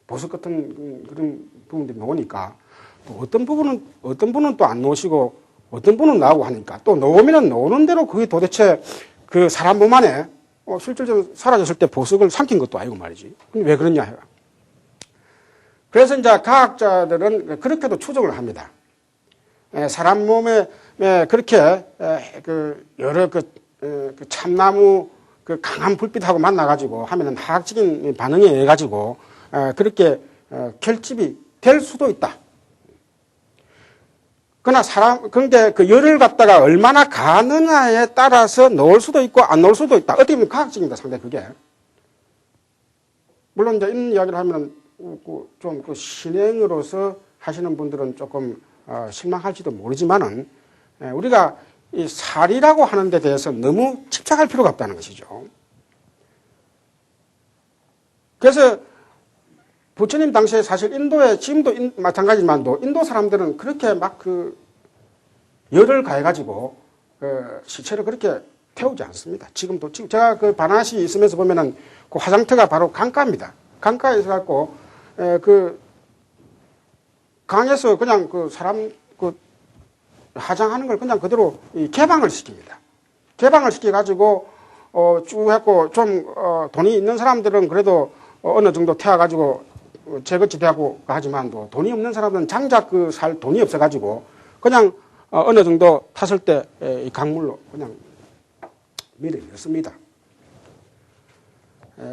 보석 같은 그런 부분들이 나오니까, 또 어떤 분은 또 안 놓으시고 어떤 분은 나오고 하니까, 또 놓으면은 놓는 대로 그게 도대체 그 사람 몸 안에 실질적으로 사라졌을 때 보석을 삼킨 것도 아니고 말이지. 근데 왜 그러냐 해요. 그래서 이제 과학자들은 그렇게도 추정을 합니다. 사람 몸에 그렇게 여러 참나무 강한 불빛하고 만나가지고 하면은 화학적인 반응에 의해 가지고 그렇게 결집이 될 수도 있다. 그러나 근데 그 열을 갖다가 얼마나 가느냐에 따라서 넣을 수도 있고 안 넣을 수도 있다. 어떻게 보면 과학적입니다, 상당히 그게. 물론 이제 이런 이야기를 하면은 좀 신행으로서 하시는 분들은 조금 실망할지도 모르지만은 우리가 이 살이라고 하는 데 대해서 너무 집착할 필요가 없다는 것이죠. 그래서 부처님 당시에 사실 인도에 지금도 마찬가지지만도 인도 사람들은 그렇게 막 열을 가해가지고 시체를 그렇게 태우지 않습니다. 지금 제가 그 바나시 있으면서 보면은 그 화장터가 바로 강가입니다. 강가에 있어갖고 강에서 그냥 사람 화장하는 걸 그냥 그대로 개방을 시킵니다. 개방을 시켜가지고 쭉 했고 좀 돈이 있는 사람들은 그래도 어느 정도 태워가지고 재거치 되고 하지만도 돈이 없는 사람은 장작 살 돈이 없어가지고 그냥 어느 정도 탔을 때 이 강물로 그냥 밀어넣습니다.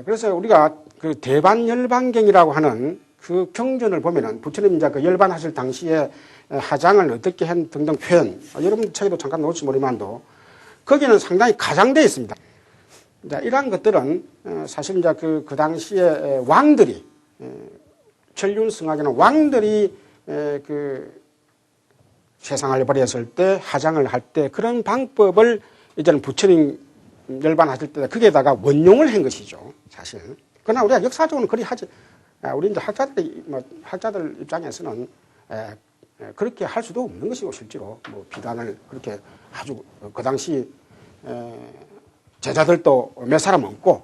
그래서 우리가 그 대반열반경이라고 하는 그 경전을 보면은 부처님 이제 그 열반하실 당시에 화장을 어떻게 한 등등 표현, 여러분 책에도 잠깐 놓을지 모르지만도 거기는 상당히 가장되어 있습니다. 이제 이러한 것들은 사실 이제 그 당시에 왕들이 천륜승하게는 왕들이 세상을 버렸을 때 화장을 할 때 그런 방법을 이제는 부처님 열반하실 때 거기에다가 원용을 한 것이죠, 사실. 그러나 우리가 역사적으로는 그리 하지. 우리 이제 학자들 입장에서는 그렇게 할 수도 없는 것이고 실제로 뭐 비단을 그렇게 아주 그 당시 제자들도 몇 사람 없고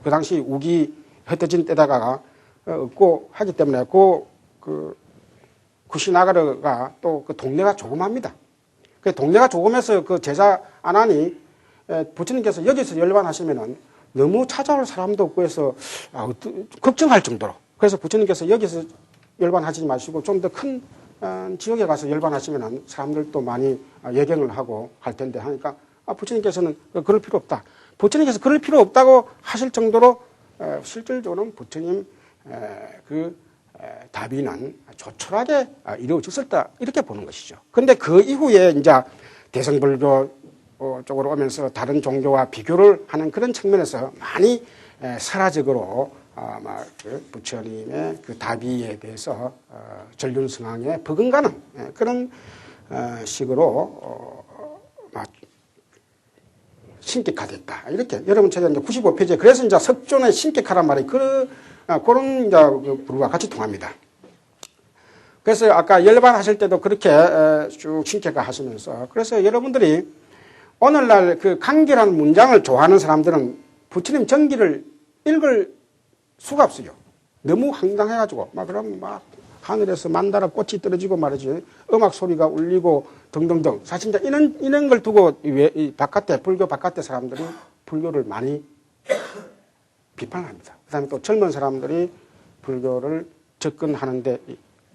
그 당시 우기 흩어진 때다가 없고 하기 때문에 쿠시나가르가 또 그 동네가 조그맣니다. 그 동네가 조그매서 그 제자 안 하니 부처님께서 여기서 열반하시면은 너무 찾아올 사람도 없고 해서 걱정할 정도로. 그래서 부처님께서 여기서 열반하지 마시고 좀 더 큰 지역에 가서 열반하시면은 사람들도 많이 예경을 하고 할 텐데 하니까 부처님께서는 그럴 필요 없다. 부처님께서 그럴 필요 없다고 하실 정도로 실질적으로는 부처님 다비는 조촐하게 이루어졌었다 이렇게 보는 것이죠. 그런데 그 이후에 이제 대성불교 쪽으로 오면서 다른 종교와 비교를 하는 그런 측면에서 많이 사라적으로 부처님의 그 다비에 대해서 전륜승황에 버금가는 그런 식으로 신격화됐다. 이렇게 여러분 책에 이제 95페이지에 그래서 이제 석존의 신격화란 말이 그런 이제 부류와 같이 통합니다. 그래서 아까 열반하실 때도 그렇게 쭉 신격화 하시면서 그래서 여러분들이 오늘날 그 강기라는 문장을 좋아하는 사람들은 부처님 전기를 읽을 수가 없어요. 너무 황당해가지고 그럼 하늘에서 만다라 꽃이 떨어지고 말이지 음악 소리가 울리고 등등등 사실 이제 이런 걸 두고 불교 바깥의 사람들이 불교를 많이 비판을 합니다. 그다음에 또 젊은 사람들이 불교를 접근하는데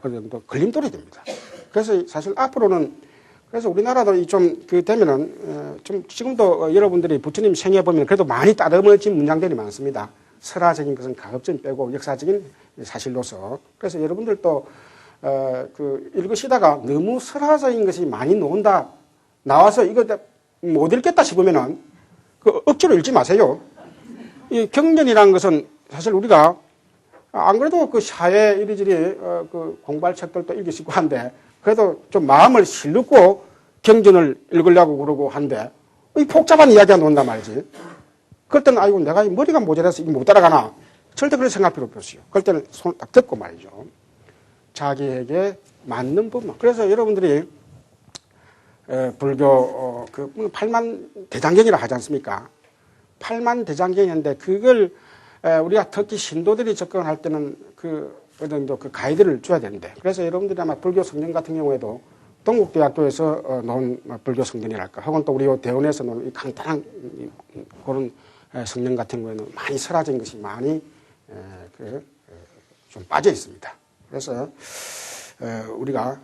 어느 정도 걸림돌이 됩니다. 그래서 사실 앞으로는 그래서 우리나라도 좀 되면은 좀 지금도 여러분들이 부처님 생애 보면 그래도 많이 따듬어진 문장들이 많습니다. 설화적인 것은 가급적 빼고 역사적인 사실로서. 그래서 여러분들도 읽으시다가 너무 설화적인 것이 많이 나와서 이거 못 읽겠다 싶으면은 억지로 읽지 마세요. 이 경전이라는 것은 사실 우리가 안 그래도 그 사회 이리저리 공부할 책들도 읽으시고 한데 그래도 좀 마음을 실르고 경전을 읽으려고 그러고 한데 이 복잡한 이야기가 나온단 말이지. 그럴 때는 아이고 내가 머리가 모자라서 이거 못 따라가나 절대 그런 생각 필요 없어요. 그럴 때는 손을 딱 듣고 말이죠. 자기에게 맞는 법만. 그래서 여러분들이 불교 팔만 대장경이라 하지 않습니까? 팔만 대장경인데 그걸 우리가 특히 신도들이 접근할 때는 어느 정도 그 가이드를 줘야 되는데 그래서 여러분들이 아마 불교 성경 같은 경우에도 동국대학교에서 놓은 불교 성경이랄까 혹은 또 우리 대원에서 놓은 이 간단한 그런 성경 같은 경우에는 많이 설화진 것이 많이 좀 빠져 있습니다. 그래서 우리가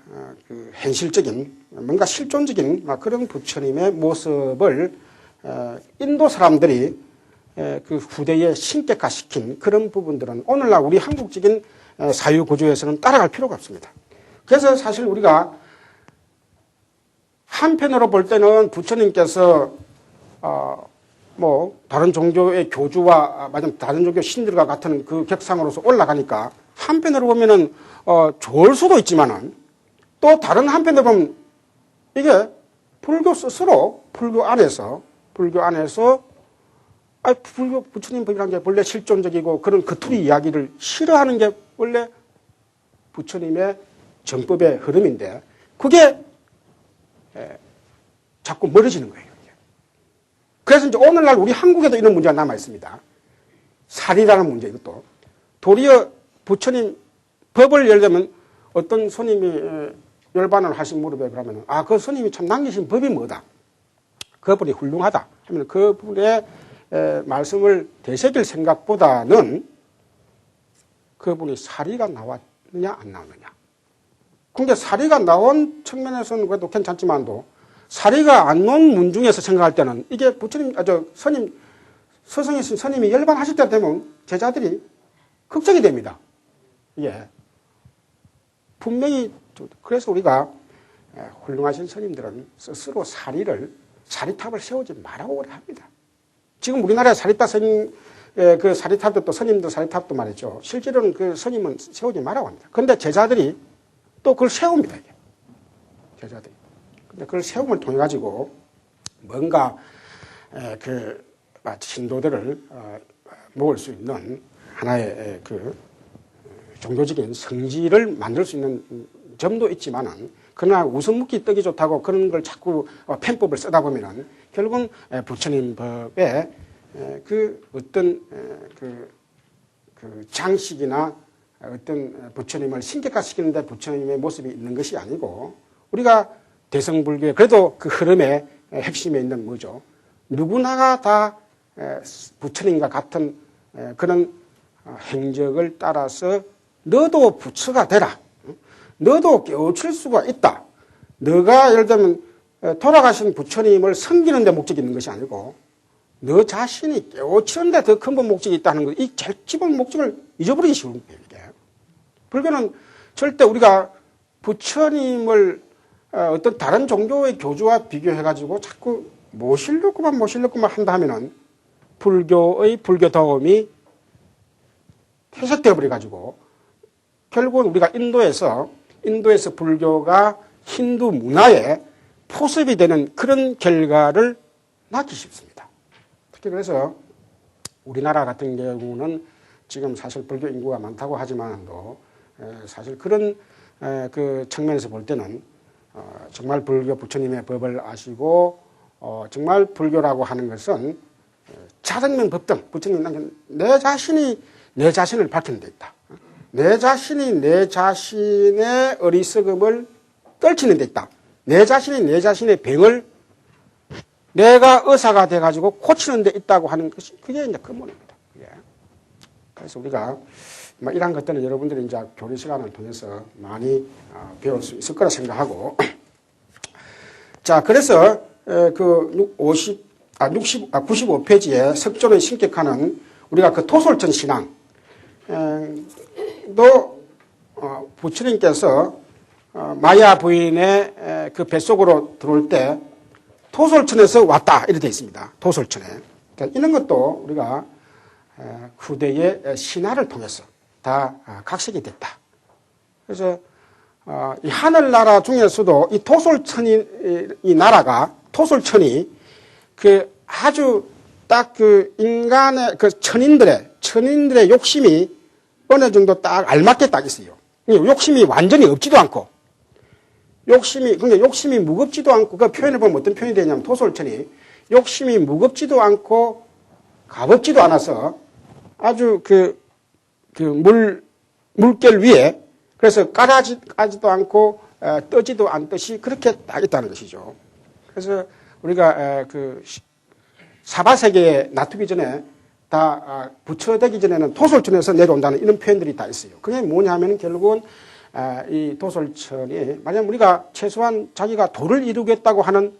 그 현실적인 뭔가 실존적인 그런 부처님의 모습을 인도 사람들이 그 후대에 신격화시킨 그런 부분들은 오늘날 우리 한국적인 사유구조에서는 따라갈 필요가 없습니다. 그래서 사실 우리가 한편으로 볼 때는 부처님께서 뭐 다른 종교의 교주와 다른 종교 신들과 같은 그 격상으로서 올라가니까 한편으로 보면은 좋을 수도 있지만은 또 다른 한편으로 보면 이게 불교 스스로 불교 안에서 불교 부처님 법이라는 게 원래 실존적이고 그런 그투리 이야기를 싫어하는 게 원래 부처님의 정법의 흐름인데 그게 자꾸 멀어지는 거예요. 그래서 이제 오늘날 우리 한국에도 이런 문제가 남아 있습니다. 살이라는 문제 이것도 도리어 부처님 법을 예를 들면 어떤 스님이 열반을 하신 무릎에 그러면 그 스님이 참 남기신 법이 뭐다. 그 분이 훌륭하다 하면 그 분의 말씀을 되새길 생각보다는 그분이 사리가 나왔느냐 안 나왔느냐. 근데 사리가 나온 측면에서는 그래도 괜찮지만도 사리가 안 나온 문중에서 생각할 때는 이게 부처님, 스님, 서성이신 스님이 열반하실 때 되면 제자들이 걱정이 됩니다. 예. 분명히, 그래서 우리가 훌륭하신 스님들은 스스로 사리탑을 세우지 말라고 그래 합니다. 지금 우리나라에 사리탑 스님, 그 사리탑도 또 스님들 사리탑도 말이죠. 실제로는 그 스님은 세우지 말라고 합니다. 근데 제자들이 또 그걸 세웁니다, 이게. 제자들이. 근데 그걸 세움을 통해 가지고 뭔가 신도들을 모을 수 있는 하나의 그 종교적인 성지를 만들 수 있는 점도 있지만은 그러나 웃음먹기 떡이 좋다고 그런 걸 자꾸 편법을 쓰다 보면은 결국은 부처님 법에 그 어떤 그 장식이나 어떤 부처님을 신격화시키는데 부처님의 모습이 있는 것이 아니고 우리가 대성불교의 그래도 그 흐름의 핵심에 있는 뭐죠? 누구나가 다 부처님과 같은 그런 행적을 따라서 너도 부처가 되라. 너도 깨우칠 수가 있다. 너가 예를 들면 돌아가신 부처님을 섬기는 데 목적이 있는 것이 아니고 너 자신이 깨우치는 데 더 근본 목적이 있다는 것. 이 제일 기본 목적을 잊어버리기 쉬운 거예요. 이게. 불교는 절대 우리가 부처님을 어떤 다른 종교의 교주와 비교해가지고 자꾸 모시려고만 한다 하면은 불교의 불교다움이 퇴색되어 버려가지고 결국은 우리가 인도에서 불교가 힌두 문화에 포섭이 되는 그런 결과를 낳기 쉽습니다. 특히 그래서 우리나라 같은 경우는 지금 사실 불교 인구가 많다고 하지만도 사실 그런 그 측면에서 볼 때는 정말 불교 부처님의 법을 아시고 정말 불교라고 하는 것은 자성명 법등 부처님 내 자신이 내 자신을 밝히는 데 있다. 내 자신이 내 자신의 어리석음을 떨치는 데 있다. 내 자신이 내 자신의 병을 내가 의사가 돼가지고 고치는 데 있다고 하는 것이 그게 이제 근본입니다. 그래서 우리가 이런 것들은 여러분들이 이제 교리 시간을 통해서 많이 배울 수 있을 거라 생각하고 자, 그래서 그 95페이지에 석존의 신격화는 우리가 그 토솔천 신앙 또 부처님께서 마야 부인의 그 뱃속으로 들어올 때 토솔천에서 왔다 이렇게 되어 있습니다. 토솔천에. 그러니까 이런 것도 우리가 후대의 신화를 통해서 다 각색이 됐다. 그래서 이 하늘나라 중에서도 이 토솔천이 이 나라가 토솔천이 그 아주 딱 그 인간의 그 천인들의 욕심이 어느 정도 딱 알맞게 딱 있어요. 욕심이 완전히 없지도 않고 그러니까 욕심이 무겁지도 않고 그 표현을 보면 어떤 표현이 되냐면 토솔천이 욕심이 무겁지도 않고 가볍지도 않아서 아주 물결 위에 그래서 까지도 않고 떠지도 않듯이 그렇게 딱 있다는 것이죠. 그래서 우리가 그 사바세계에 놔두기 전에 다 부처되기 전에는 도솔천에서 내려온다는 이런 표현들이 다 있어요. 그게 뭐냐면 결국은 이 도솔천이 만약 우리가 최소한 자기가 도를 이루겠다고 하는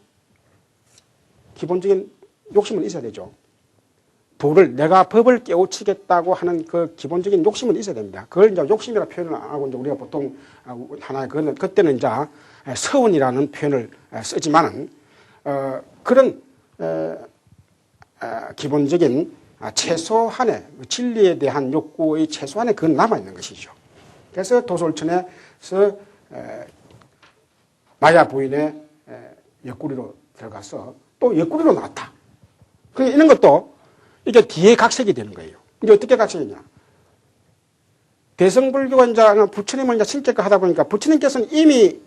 기본적인 욕심은 있어야 되죠. 도를 내가 법을 깨우치겠다고 하는 그 기본적인 욕심은 있어야 됩니다. 그걸 이제 욕심이라 표현을 안 하고 이제 우리가 보통 하나의 그때는 이제 서운이라는 표현을 쓰지만은 그런 기본적인 최소한의 진리에 대한 욕구의 최소한의 그건 남아 있는 것이죠. 그래서 도솔천에서 마야 부인의 옆구리로 들어가서 또 옆구리로 나왔다. 그러니까 이런 것도 이게 뒤에 각색이 되는 거예요. 이제 어떻게 각색이냐. 대성불교가 이제 부처님을 이제 신격화 하다 보니까 부처님께서는 이미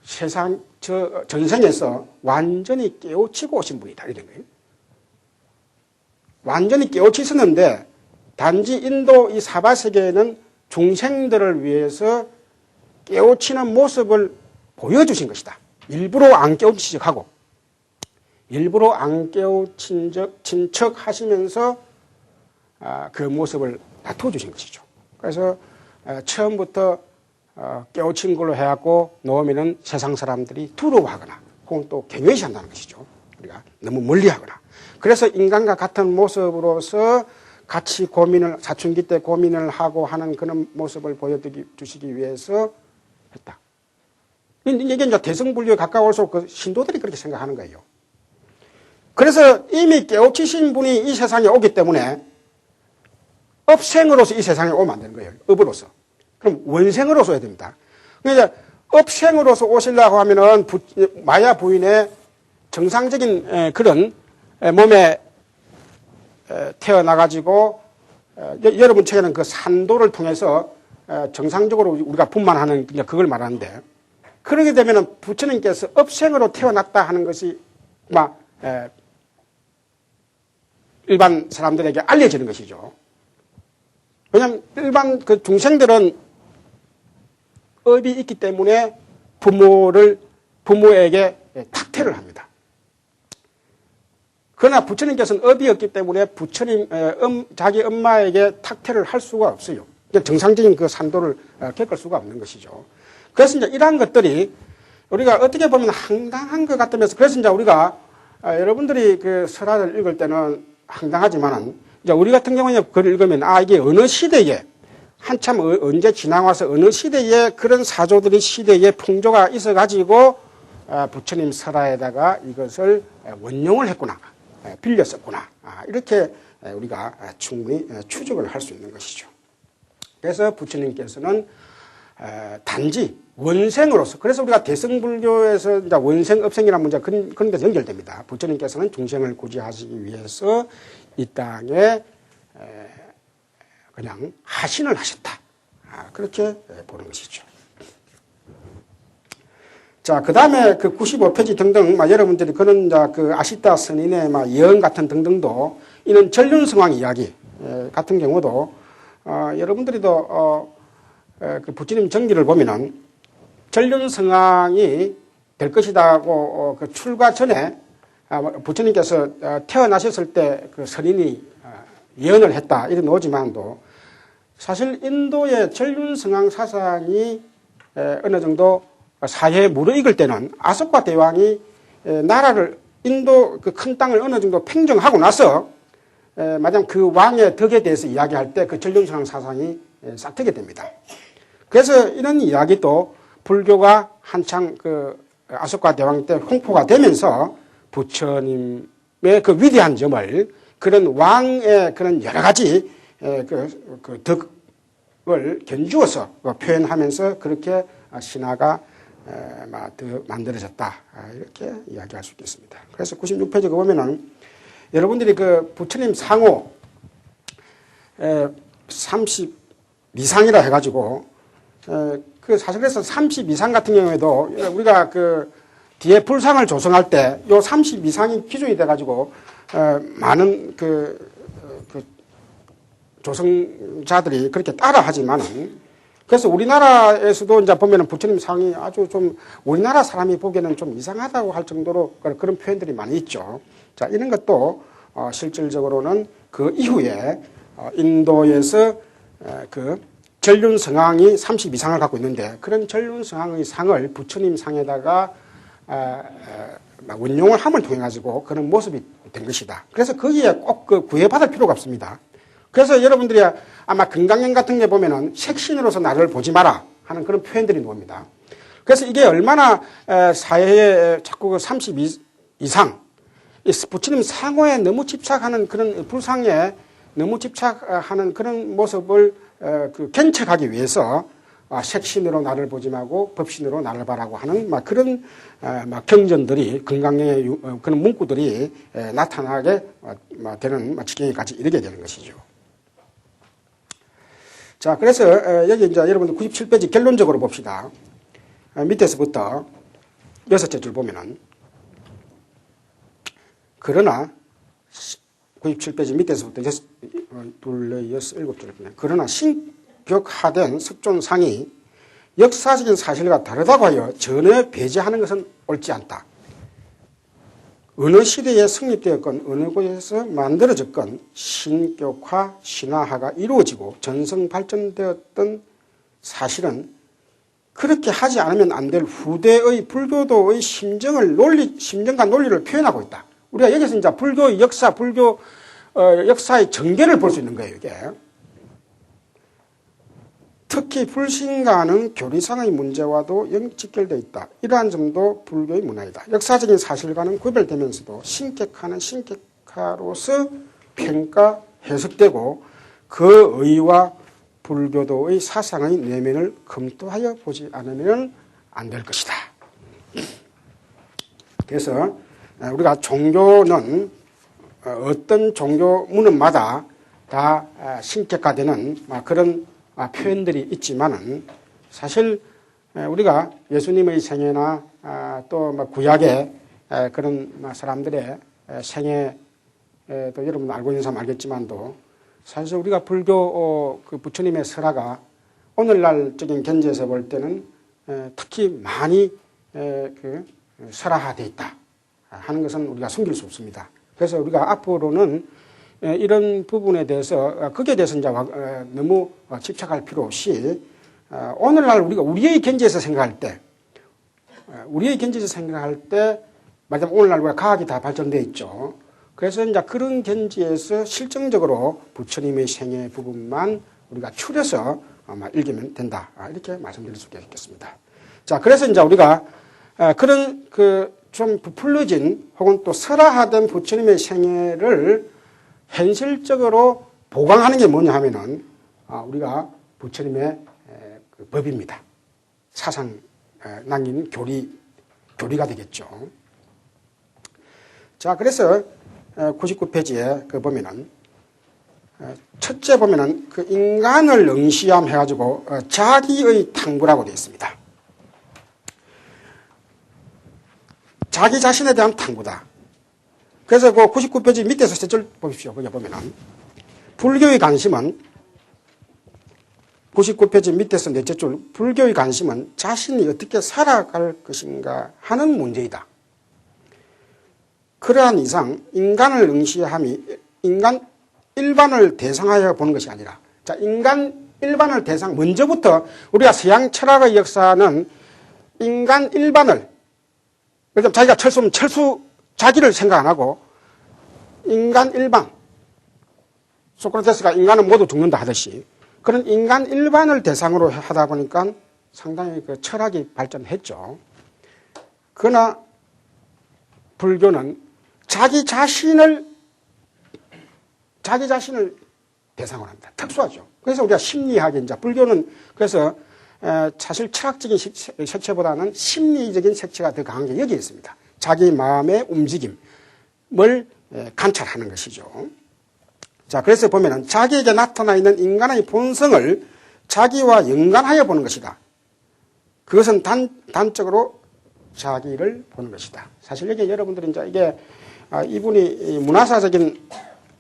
세상, 전생에서 완전히 깨우치고 오신 분이다. 이런 거예요. 완전히 깨우치셨는데 단지 인도 이 사바세계에는 중생들을 위해서 깨우치는 모습을 보여주신 것이다. 일부러 안 깨우치신 척하고 일부러 안 깨우친 척 하시면서 그 모습을 나타내 주신 것이죠. 그래서 처음부터 깨우친 걸로 해갖고 놓으면은 세상 사람들이 두려워하거나 혹은 또 경외시한다는 것이죠. 우리가 너무 멀리하거나. 그래서 인간과 같은 모습으로서 같이 고민을 사춘기 때 고민을 하고 하는 그런 모습을 보여주시기 위해서 했다. 이게 이제 대성불교에 가까울수록 그 신도들이 그렇게 생각하는 거예요. 그래서 이미 깨우치신 분이 이 세상에 오기 때문에 업생으로서 이 세상에 오면 안 되는 거예요. 업으로서. 그럼 원생으로서 해야 됩니다. 그러니까 업생으로서 오시려고 하면은 마야 부인의 정상적인 그런 몸에 태어나가지고 여러분 책에는 그 산도를 통해서 정상적으로 우리가 분만하는 그걸 말하는데 그러게 되면은 부처님께서 업생으로 태어났다 하는 것이 막 일반 사람들에게 알려지는 것이죠. 왜냐하면 일반 그 중생들은 업이 있기 때문에 부모에게 탁태를 합니다. 그러나 부처님께서는 업이 없기 때문에 자기 엄마에게 탁태를 할 수가 없어요. 정상적인 그 산도를 겪을 수가 없는 것이죠. 그래서 이제 이러한 것들이 우리가 어떻게 보면 황당한 것 같으면서 그래서 이제 우리가 여러분들이 그 설화를 읽을 때는 황당하지만은 이제 우리 같은 경우에 글을 읽으면 이게 어느 시대에 한참 언제 지나와서 어느 시대에 그런 사조들이 시대에 풍조가 있어가지고 부처님 설화에다가 이것을 원용을 했구나. 빌렸었구나. 이렇게 우리가 충분히 추적을 할 수 있는 것이죠. 그래서 부처님께서는 단지 원생으로서 그래서 우리가 대성불교에서 이제 원생, 업생이라는 문제가 그런 데서 연결됩니다. 부처님께서는 중생을 구제하시기 위해서 이 땅에 그냥 하신을 하셨다. 그렇게 보는 것이죠. 자, 그 다음에 그 95페이지 등등, 여러분들이 그런 그 아시타 스님의 예언 같은 등등도 이는 전륜성왕 이야기 같은 경우도 여러분들이도 그 부처님 정기를 보면은 전륜성왕이 될 것이다고 그 출가 전에 부처님께서 태어나셨을 때 그 서린이 예언을 했다 이런 나오지만도 사실 인도의 전륜성왕 사상이 어느 정도 사회에 무르익을 때는 아소카 대왕이 나라를 인도 그 큰 땅을 어느 정도 팽정하고 나서 마냥 그 왕의 덕에 대해서 이야기할 때 그 전륜성왕 사상이 싹트게 됩니다. 그래서 이런 이야기도 불교가 한창 그 아소카 대왕 때 홍포가 되면서 부처님의 그 위대한 점을 그런 왕의 그런 여러 가지 그 덕을 견주어서 표현하면서 그렇게 신화가 만들어졌다. 이렇게 이야기할 수 있겠습니다. 그래서 96페이지 보면은 여러분들이 그 부처님 상호 32상이라 해가지고 그 사실 그래서 32상 같은 경우에도 우리가 그 뒤에 불상을 조성할 때 요 32상이 기준이 돼가지고 많은 그 조성자들이 그렇게 따라하지만은 그래서 우리나라에서도 이제 보면은 부처님 상이 아주 좀 우리나라 사람이 보기에는 좀 이상하다고 할 정도로 그런 표현들이 많이 있죠. 자, 이런 것도 실질적으로는 그 이후에 인도에서 그 전륜성왕이 30 이상을 갖고 있는데 그런 전륜성왕의 상을 부처님 상에다가 운용을 함을 통해 가지고 그런 모습이 된 것이다. 그래서 거기에 꼭 그 구애받을 필요가 없습니다. 그래서 여러분들이 아마 금강경 같은 게 보면은 색신으로서 나를 보지 마라 하는 그런 표현들이 나옵니다. 그래서 이게 얼마나 사회에 자꾸 그 30 이상 부처님 상호에 너무 집착하는 그런 불상에 너무 집착하는 그런 모습을 그 견책하기 위해서 색신으로 나를 보지 말고 법신으로 나를 봐라고 하는 막 그런 경전들이 금강경의 그런 문구들이 나타나게 되는 지경에까지 이르게 되는 것이죠. 자, 그래서 여기 이제 여러분들 97페이지 결론적으로 봅시다. 밑에서부터 6째 줄 보면은 그러나 97페이지 밑에서부터 2, 6, 7줄 보면 그러나 신격화된 석존상이 역사적인 사실과 다르다고 하여 전혀 배제하는 것은 옳지 않다. 어느 시대에 성립되었건 어느 곳에서 만들어졌건 신격화, 신화화가 이루어지고 전성 발전되었던 사실은 그렇게 하지 않으면 안 될 후대의 불교도의 심정과 논리를 표현하고 있다. 우리가 여기서 이제 불교의 역사, 역사의 전개를 볼 수 있는 거예요, 이게. 특히 불신과는 교리상의 문제와도 직결되어 있다. 이러한 점도 불교의 문화이다. 역사적인 사실과는 구별되면서도 신격화는 신격화로서 평가, 해석되고 그 의와 불교도의 사상의 내면을 검토하여 보지 않으면 안 될 것이다. 그래서 우리가 종교는 어떤 종교 문헌마다 다 신격화되는 그런 표현들이 있지만은 사실 우리가 예수님의 생애나 또 구약의 그런 사람들의 생애 또 여러분 알고 있는 사람 알겠지만도 사실 우리가 불교 그 부처님의 설화가 오늘날적인 견지에서 볼 때는 특히 많이 그 설화화되어 있다 하는 것은 우리가 숨길 수 없습니다. 그래서 우리가 앞으로는 이런 부분에 대해서 거기에 대해서 이제 너무 집착할 필요 없이 오늘날 우리가 우리의 견지에서 생각할 때 말하자면 오늘날 우리가 과학이 다 발전되어 있죠. 그래서 이제 그런 견지에서 실정적으로 부처님의 생애 부분만 우리가 추려서 읽으면 된다. 이렇게 말씀드릴 수 있겠습니다. 자, 그래서 이제 우리가 그런 좀 부풀려진 혹은 또 설화화된 부처님의 생애를 현실적으로 보강하는 게 뭐냐 하면은 우리가 부처님의 그 법입니다. 사상 남긴 교리가 되겠죠. 자, 그래서 99페이지에 보면은 첫째 보면은 그 인간을 응시함 해가지고 자기의 탕구라고 되어 있습니다. 자기 자신에 대한 탕구다. 그래서 그 99페이지 밑에서 세 줄 보십시오. 거기 보면은 불교의 관심은 99페이지 밑에서 넷째 줄 불교의 관심은 자신이 어떻게 살아갈 것인가 하는 문제이다. 그러한 이상 인간을 응시함이 인간 일반을 대상하여 보는 것이 아니라 자, 인간 일반을 먼저부터 우리가 서양 철학의 역사는 인간 일반을 그러니까 자기가 철수면 자기를 생각 안 하고 인간 일반 소크라테스가 인간은 모두 죽는다 하듯이 그런 인간 일반을 대상으로 하다 보니까 상당히 그 철학이 발전했죠. 그러나 불교는 자기 자신을 대상으로 합니다. 특수하죠. 그래서 우리가 심리학이 이제 불교는 그래서 사실 철학적인 색채보다는 심리적인 색채가 더 강한 게 여기에 있습니다. 자기 마음의 움직임을 관찰하는 것이죠. 자, 그래서 보면은 자기에게 나타나 있는 인간의 본성을 자기와 연관하여 보는 것이다. 그것은 단적으로 자기를 보는 것이다. 사실 여기 여러분들이 이제 이게 이분이 문화사적인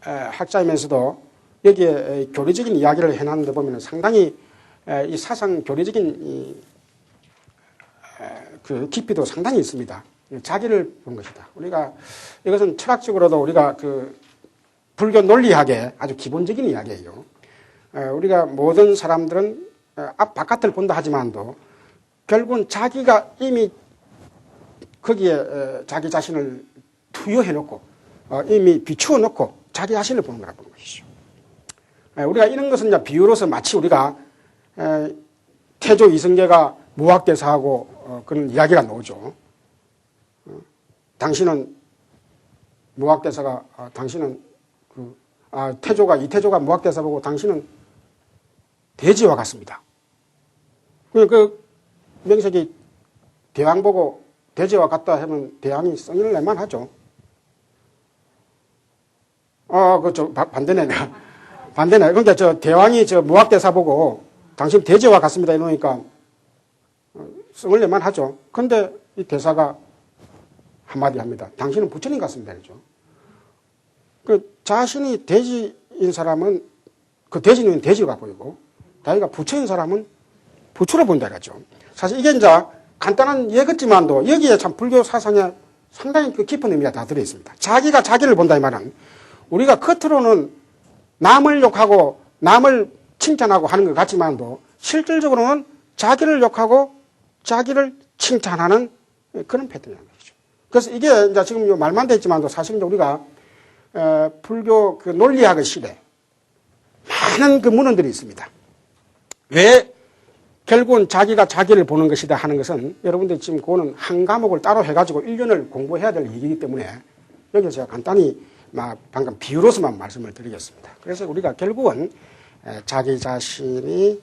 학자이면서도 여기에 교리적인 이야기를 해놨는데 보면은 상당히 이 사상 교리적인 그 깊이도 상당히 있습니다. 자기를 본 것이다. 우리가 이것은 철학적으로도 우리가 불교 논리학의 아주 기본적인 이야기예요. 우리가 모든 사람들은 바깥을 본다 하지만도 결국은 자기가 이미 거기에 자기 자신을 투여해 놓고 이미 비추어 놓고 자기 자신을 보는 거라 보는 것이죠. 우리가 이런 것은 이제 비유로서 마치 우리가 태조 이성계가 무학대사하고 그런 이야기가 나오죠. 당신은 무학대사가 당신은 이태조가 무학대사 보고 당신은 돼지와 같습니다. 그 명색이 대왕 보고 돼지와 같다 하면 대왕이 성인을 내만 하죠. 그렇죠. 반대네. 반대네. 그러니까 대왕이 무학대사 보고 당신 돼지와 같습니다 이러니까 성을 내만 하죠. 근데 이 대사가 한마디 합니다. 당신은 부처님 같습니다. 이러죠. 그 자신이 돼지인 사람은 그 돼지는 돼지가 보이고 자기가 부처인 사람은 부처로 본다 이거죠. 사실 이게 이제 간단한 예겠지만도 여기에 참 불교 사상에 상당히 그 깊은 의미가 다 들어 있습니다. 자기가 자기를 본다 이 말은 우리가 겉으로는 남을 욕하고 남을 칭찬하고 하는 것 같지만도 실질적으로는 자기를 욕하고 자기를 칭찬하는 그런 패턴이라는 것이죠. 그래서 이게 이제 지금 말만 됐지만도 사실 이제 우리가 불교 그 논리학의 시대 많은 그 문헌들이 있습니다. 왜 결국은 자기가 자기를 보는 것이다 하는 것은 여러분들 지금 그거는 한 과목을 따로 해가지고 1년을 공부해야 될 얘기이기 때문에 여기서 제가 간단히 방금 비유로서만 말씀을 드리겠습니다. 그래서 우리가 결국은 자기 자신이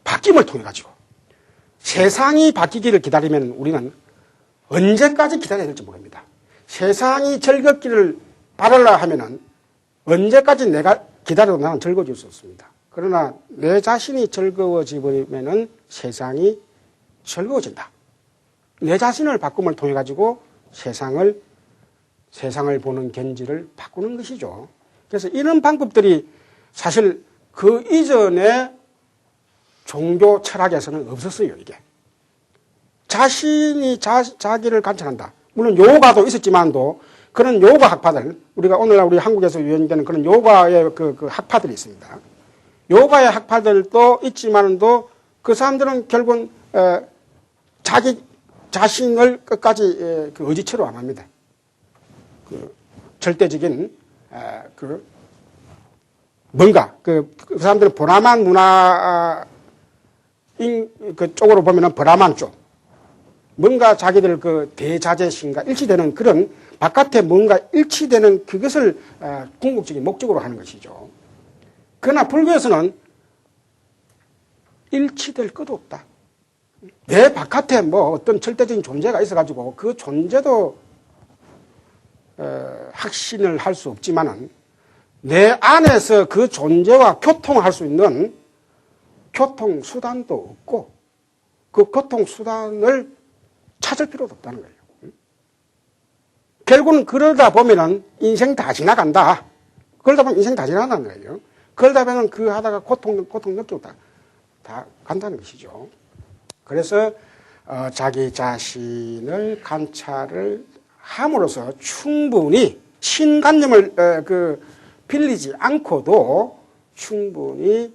바뀜을 통해 가지고 세상이 바뀌기를 기다리면 우리는 언제까지 기다려야 될지 모릅니다. 세상이 즐겁기를 바라려 하면은 언제까지 내가 기다려도 나는 즐거워질 수 없습니다. 그러나 내 자신이 즐거워지면은 세상이 즐거워진다. 내 자신을 바꿈을 통해 가지고 세상을 보는 견지를 바꾸는 것이죠. 그래서 이런 방법들이 사실 그 이전에 종교 철학에서는 없었어요, 이게. 자신이 자기를 관찰한다. 물론 요가도 있었지만도 그런 요가 학파들, 우리가 오늘날 우리 한국에서 유행되는 그런 요가의 그 학파들이 있습니다. 요가의 학파들도 있지만도 그 사람들은 결국은 자기 자신을 끝까지 그 의지체로 안 합니다. 그 절대적인 뭔가 그 사람들은 브라만 문화 그 쪽으로 보면은 브라만 쪽 뭔가 자기들 그 대자재신과 일치되는 그런 바깥에 뭔가 일치되는 그것을 궁극적인 목적으로 하는 것이죠. 그러나 불교에서는 일치될 것도 없다. 내 바깥에 뭐 어떤 절대적인 존재가 있어가지고 그 존재도 확신을 할 수 없지만은 내 안에서 그 존재와 교통할 수 있는 교통수단도 없고 그 교통수단을 찾을 필요도 없다는 거예요. 결국은 그러다 보면은 인생 다 지나간다. 그러다 보면 인생 다 지나간다는 거예요. 그러다 보면 그 하다가 고통 느끼고 다 간다는 것이죠. 그래서 자기 자신을 관찰을 함으로써 충분히 신관념을 빌리지 않고도 충분히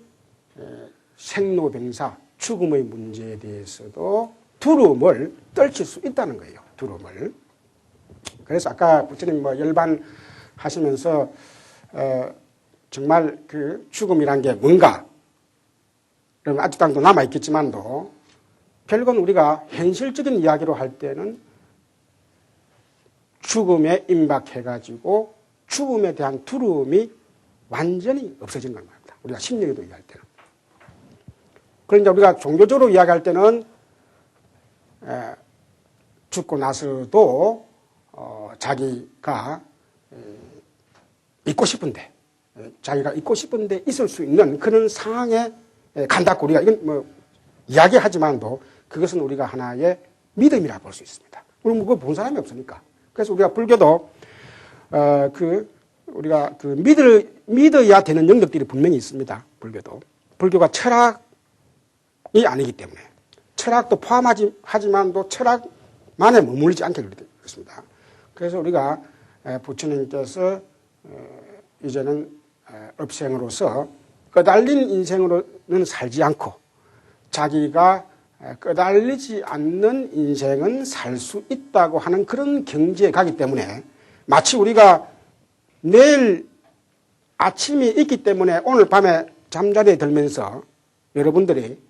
생로병사, 죽음의 문제에 대해서도 두려움을 떨칠 수 있다는 거예요. 두려움을. 그래서 아까 부처님 열반 하시면서 정말 그 죽음이란 게 뭔가 아직도 남아 있겠지만도 결국은 우리가 현실적인 이야기로 할 때는 죽음에 임박해가지고 죽음에 대한 두려움이 완전히 없어진 겁니다. 우리가 심리학으로 이해할 때는. 그런데 우리가 종교적으로 이야기할 때는 죽고 나서도 자기가 있고 싶은데 자기가 있고 싶은데 있을 수 있는 그런 상황에 간다고 우리가 이건 뭐 이야기하지만도 그것은 우리가 하나의 믿음이라 볼 수 있습니다. 우리 그거 본 사람이 없으니까. 그래서 우리가 불교도 우리가 믿어야 되는 영역들이 분명히 있습니다. 불교도. 불교가 철학이 아니기 때문에 철학도 포함하지만도 철학만에 머물지 않게 그렇습니다. 그래서 우리가 부처님께서 이제는 업생으로서 끄달린 인생으로는 살지 않고 자기가 끄달리지 않는 인생은 살 수 있다고 하는 그런 경지에 가기 때문에 마치 우리가 내일 아침이 있기 때문에 오늘 밤에 잠자리에 들면서 여러분들이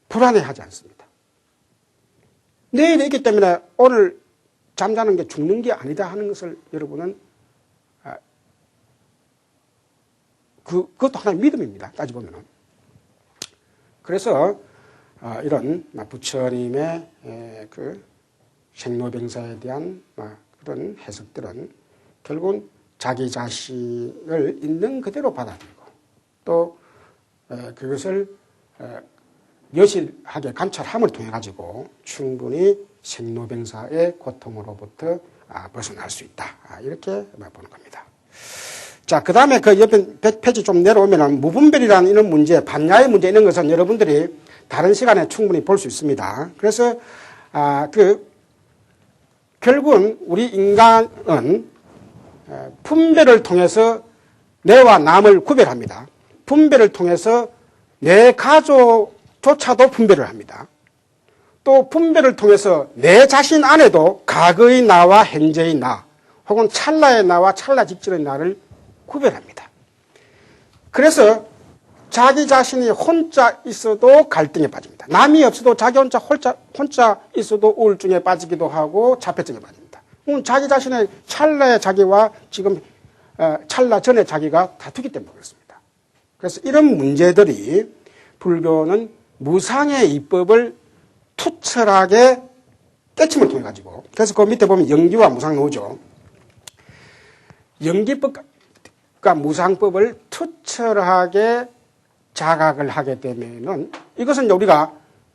불안해하지 않습니다. 내일이 있기 때문에 오늘 잠자는 게 죽는 게 아니다 하는 것을 여러분은 그것도 하나의 믿음입니다. 따져보면은. 그래서 이런 부처님의 그 생로병사에 대한 그런 해석들은 결국은 자기 자신을 있는 그대로 받아들이고 또 그것을 여실하게 관찰함을 통해 가지고 충분히 생로병사의 고통으로부터 벗어날 수 있다. 이렇게 보는 겁니다. 자, 그 다음에 그 옆에 100페이지 좀 내려오면은 무분별이라는 이런 문제, 반야의 문제 이런 것은 여러분들이 다른 시간에 충분히 볼 수 있습니다. 그래서, 결국은 우리 인간은 분별을 통해서 내와 남을 구별합니다. 분별을 통해서 내 가족조차도 분별을 합니다. 또 분별을 통해서 내 자신 안에도 과거의 나와 현재의 나, 혹은 찰나의 나와 찰나 직전의 나를 구별합니다. 그래서 자기 자신이 혼자 있어도 갈등에 빠집니다. 남이 없어도 자기 혼자 있어도 우울증에 빠지기도 하고 자폐증에 빠집니다. 자기 자신의 찰나의 자기와 지금 찰나 전의 자기가 다투기 때문에 그렇습니다. 그래서 이런 문제들이 불교는 무상의 이법을 투철하게 깨침을 통해 가지고, 그래서 그 밑에 보면 영기와 무상 나오죠. 영기법과 무상법을 투철하게 자각을 하게 되면은, 이것은 우리가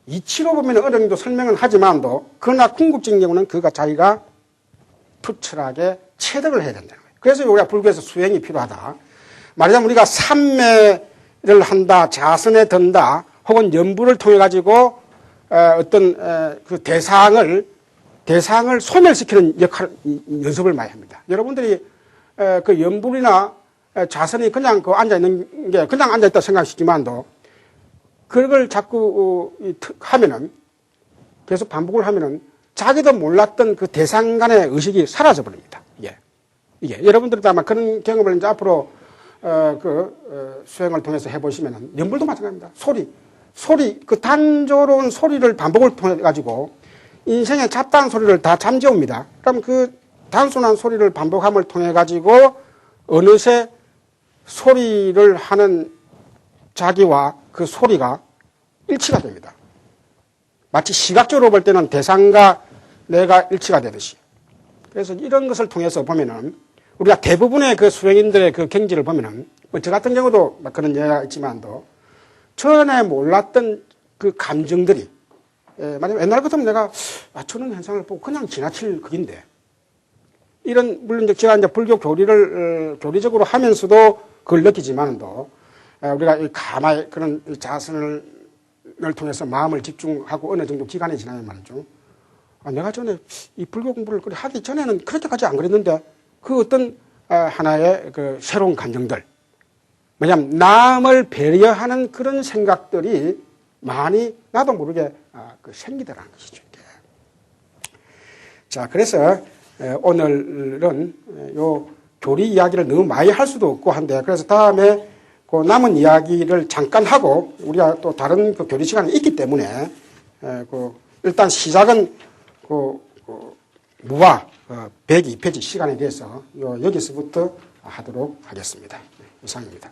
이치로 보면 어느 정도 설명은 하지만도, 그러나 궁극적인 경우는 그가 자기가 투철하게 체득을 해야 된다는 거예요. 그래서 우리가 불교에서 수행이 필요하다. 말하자면 우리가 삼매를 한다, 자선에 든다, 혹은 연부를 통해 가지고 어떤 그 대상을 소멸시키는 연습을 많이 합니다. 여러분들이 그 연불이나 자선이 그냥 그 앉아있는 게 그냥 앉아있다 생각하시지만도 그걸 자꾸 하면은 계속 반복을 하면은 자기도 몰랐던 그 대상 간의 의식이 사라져 버립니다. 이게 여러분들도 아마 그런 경험을 이제 앞으로 수행을 통해서 해보시면은 연불도 마찬가지입니다. 소리 그 단조로운 소리를 반복을 통해 가지고 인생의 잡다한 소리를 다 잠재웁니다. 그럼 그 단순한 소리를 반복함을 통해 가지고 어느새 소리를 하는 자기와 그 소리가 일치가 됩니다. 마치 시각적으로 볼 때는 대상과 내가 일치가 되듯이. 그래서 이런 것을 통해서 보면은 우리가 대부분의 그 수행인들의 그 경지를 보면은 저 같은 경우도 그런 예가 있지만도 전에 몰랐던 그 감정들이 만약 옛날 같으면 내가 저런 현상을 보고 그냥 지나칠 극인데 이런 물론 제가 이제 불교 교리적으로 하면서도 그걸 느끼지만도 우리가 가만히 그런 자선을 통해서 마음을 집중하고 어느 정도 기간이 지나면 말이죠. 내가 전에 이 불교 공부를 하기 전에는 그렇게까지 안 그랬는데 그 어떤 하나의 그 새로운 감정들, 뭐냐면 남을 배려하는 그런 생각들이 많이 나도 모르게 생기더라는 것이죠. 자, 그래서 오늘은 요 교리 이야기를 너무 많이 할 수도 없고 한데, 그래서 다음에 그 남은 이야기를 잠깐 하고 우리가 또 다른 그 교리 시간이 있기 때문에 일단 시작은 무와 102페이지 시간에 대해서 여기서부터 하도록 하겠습니다. 이상입니다.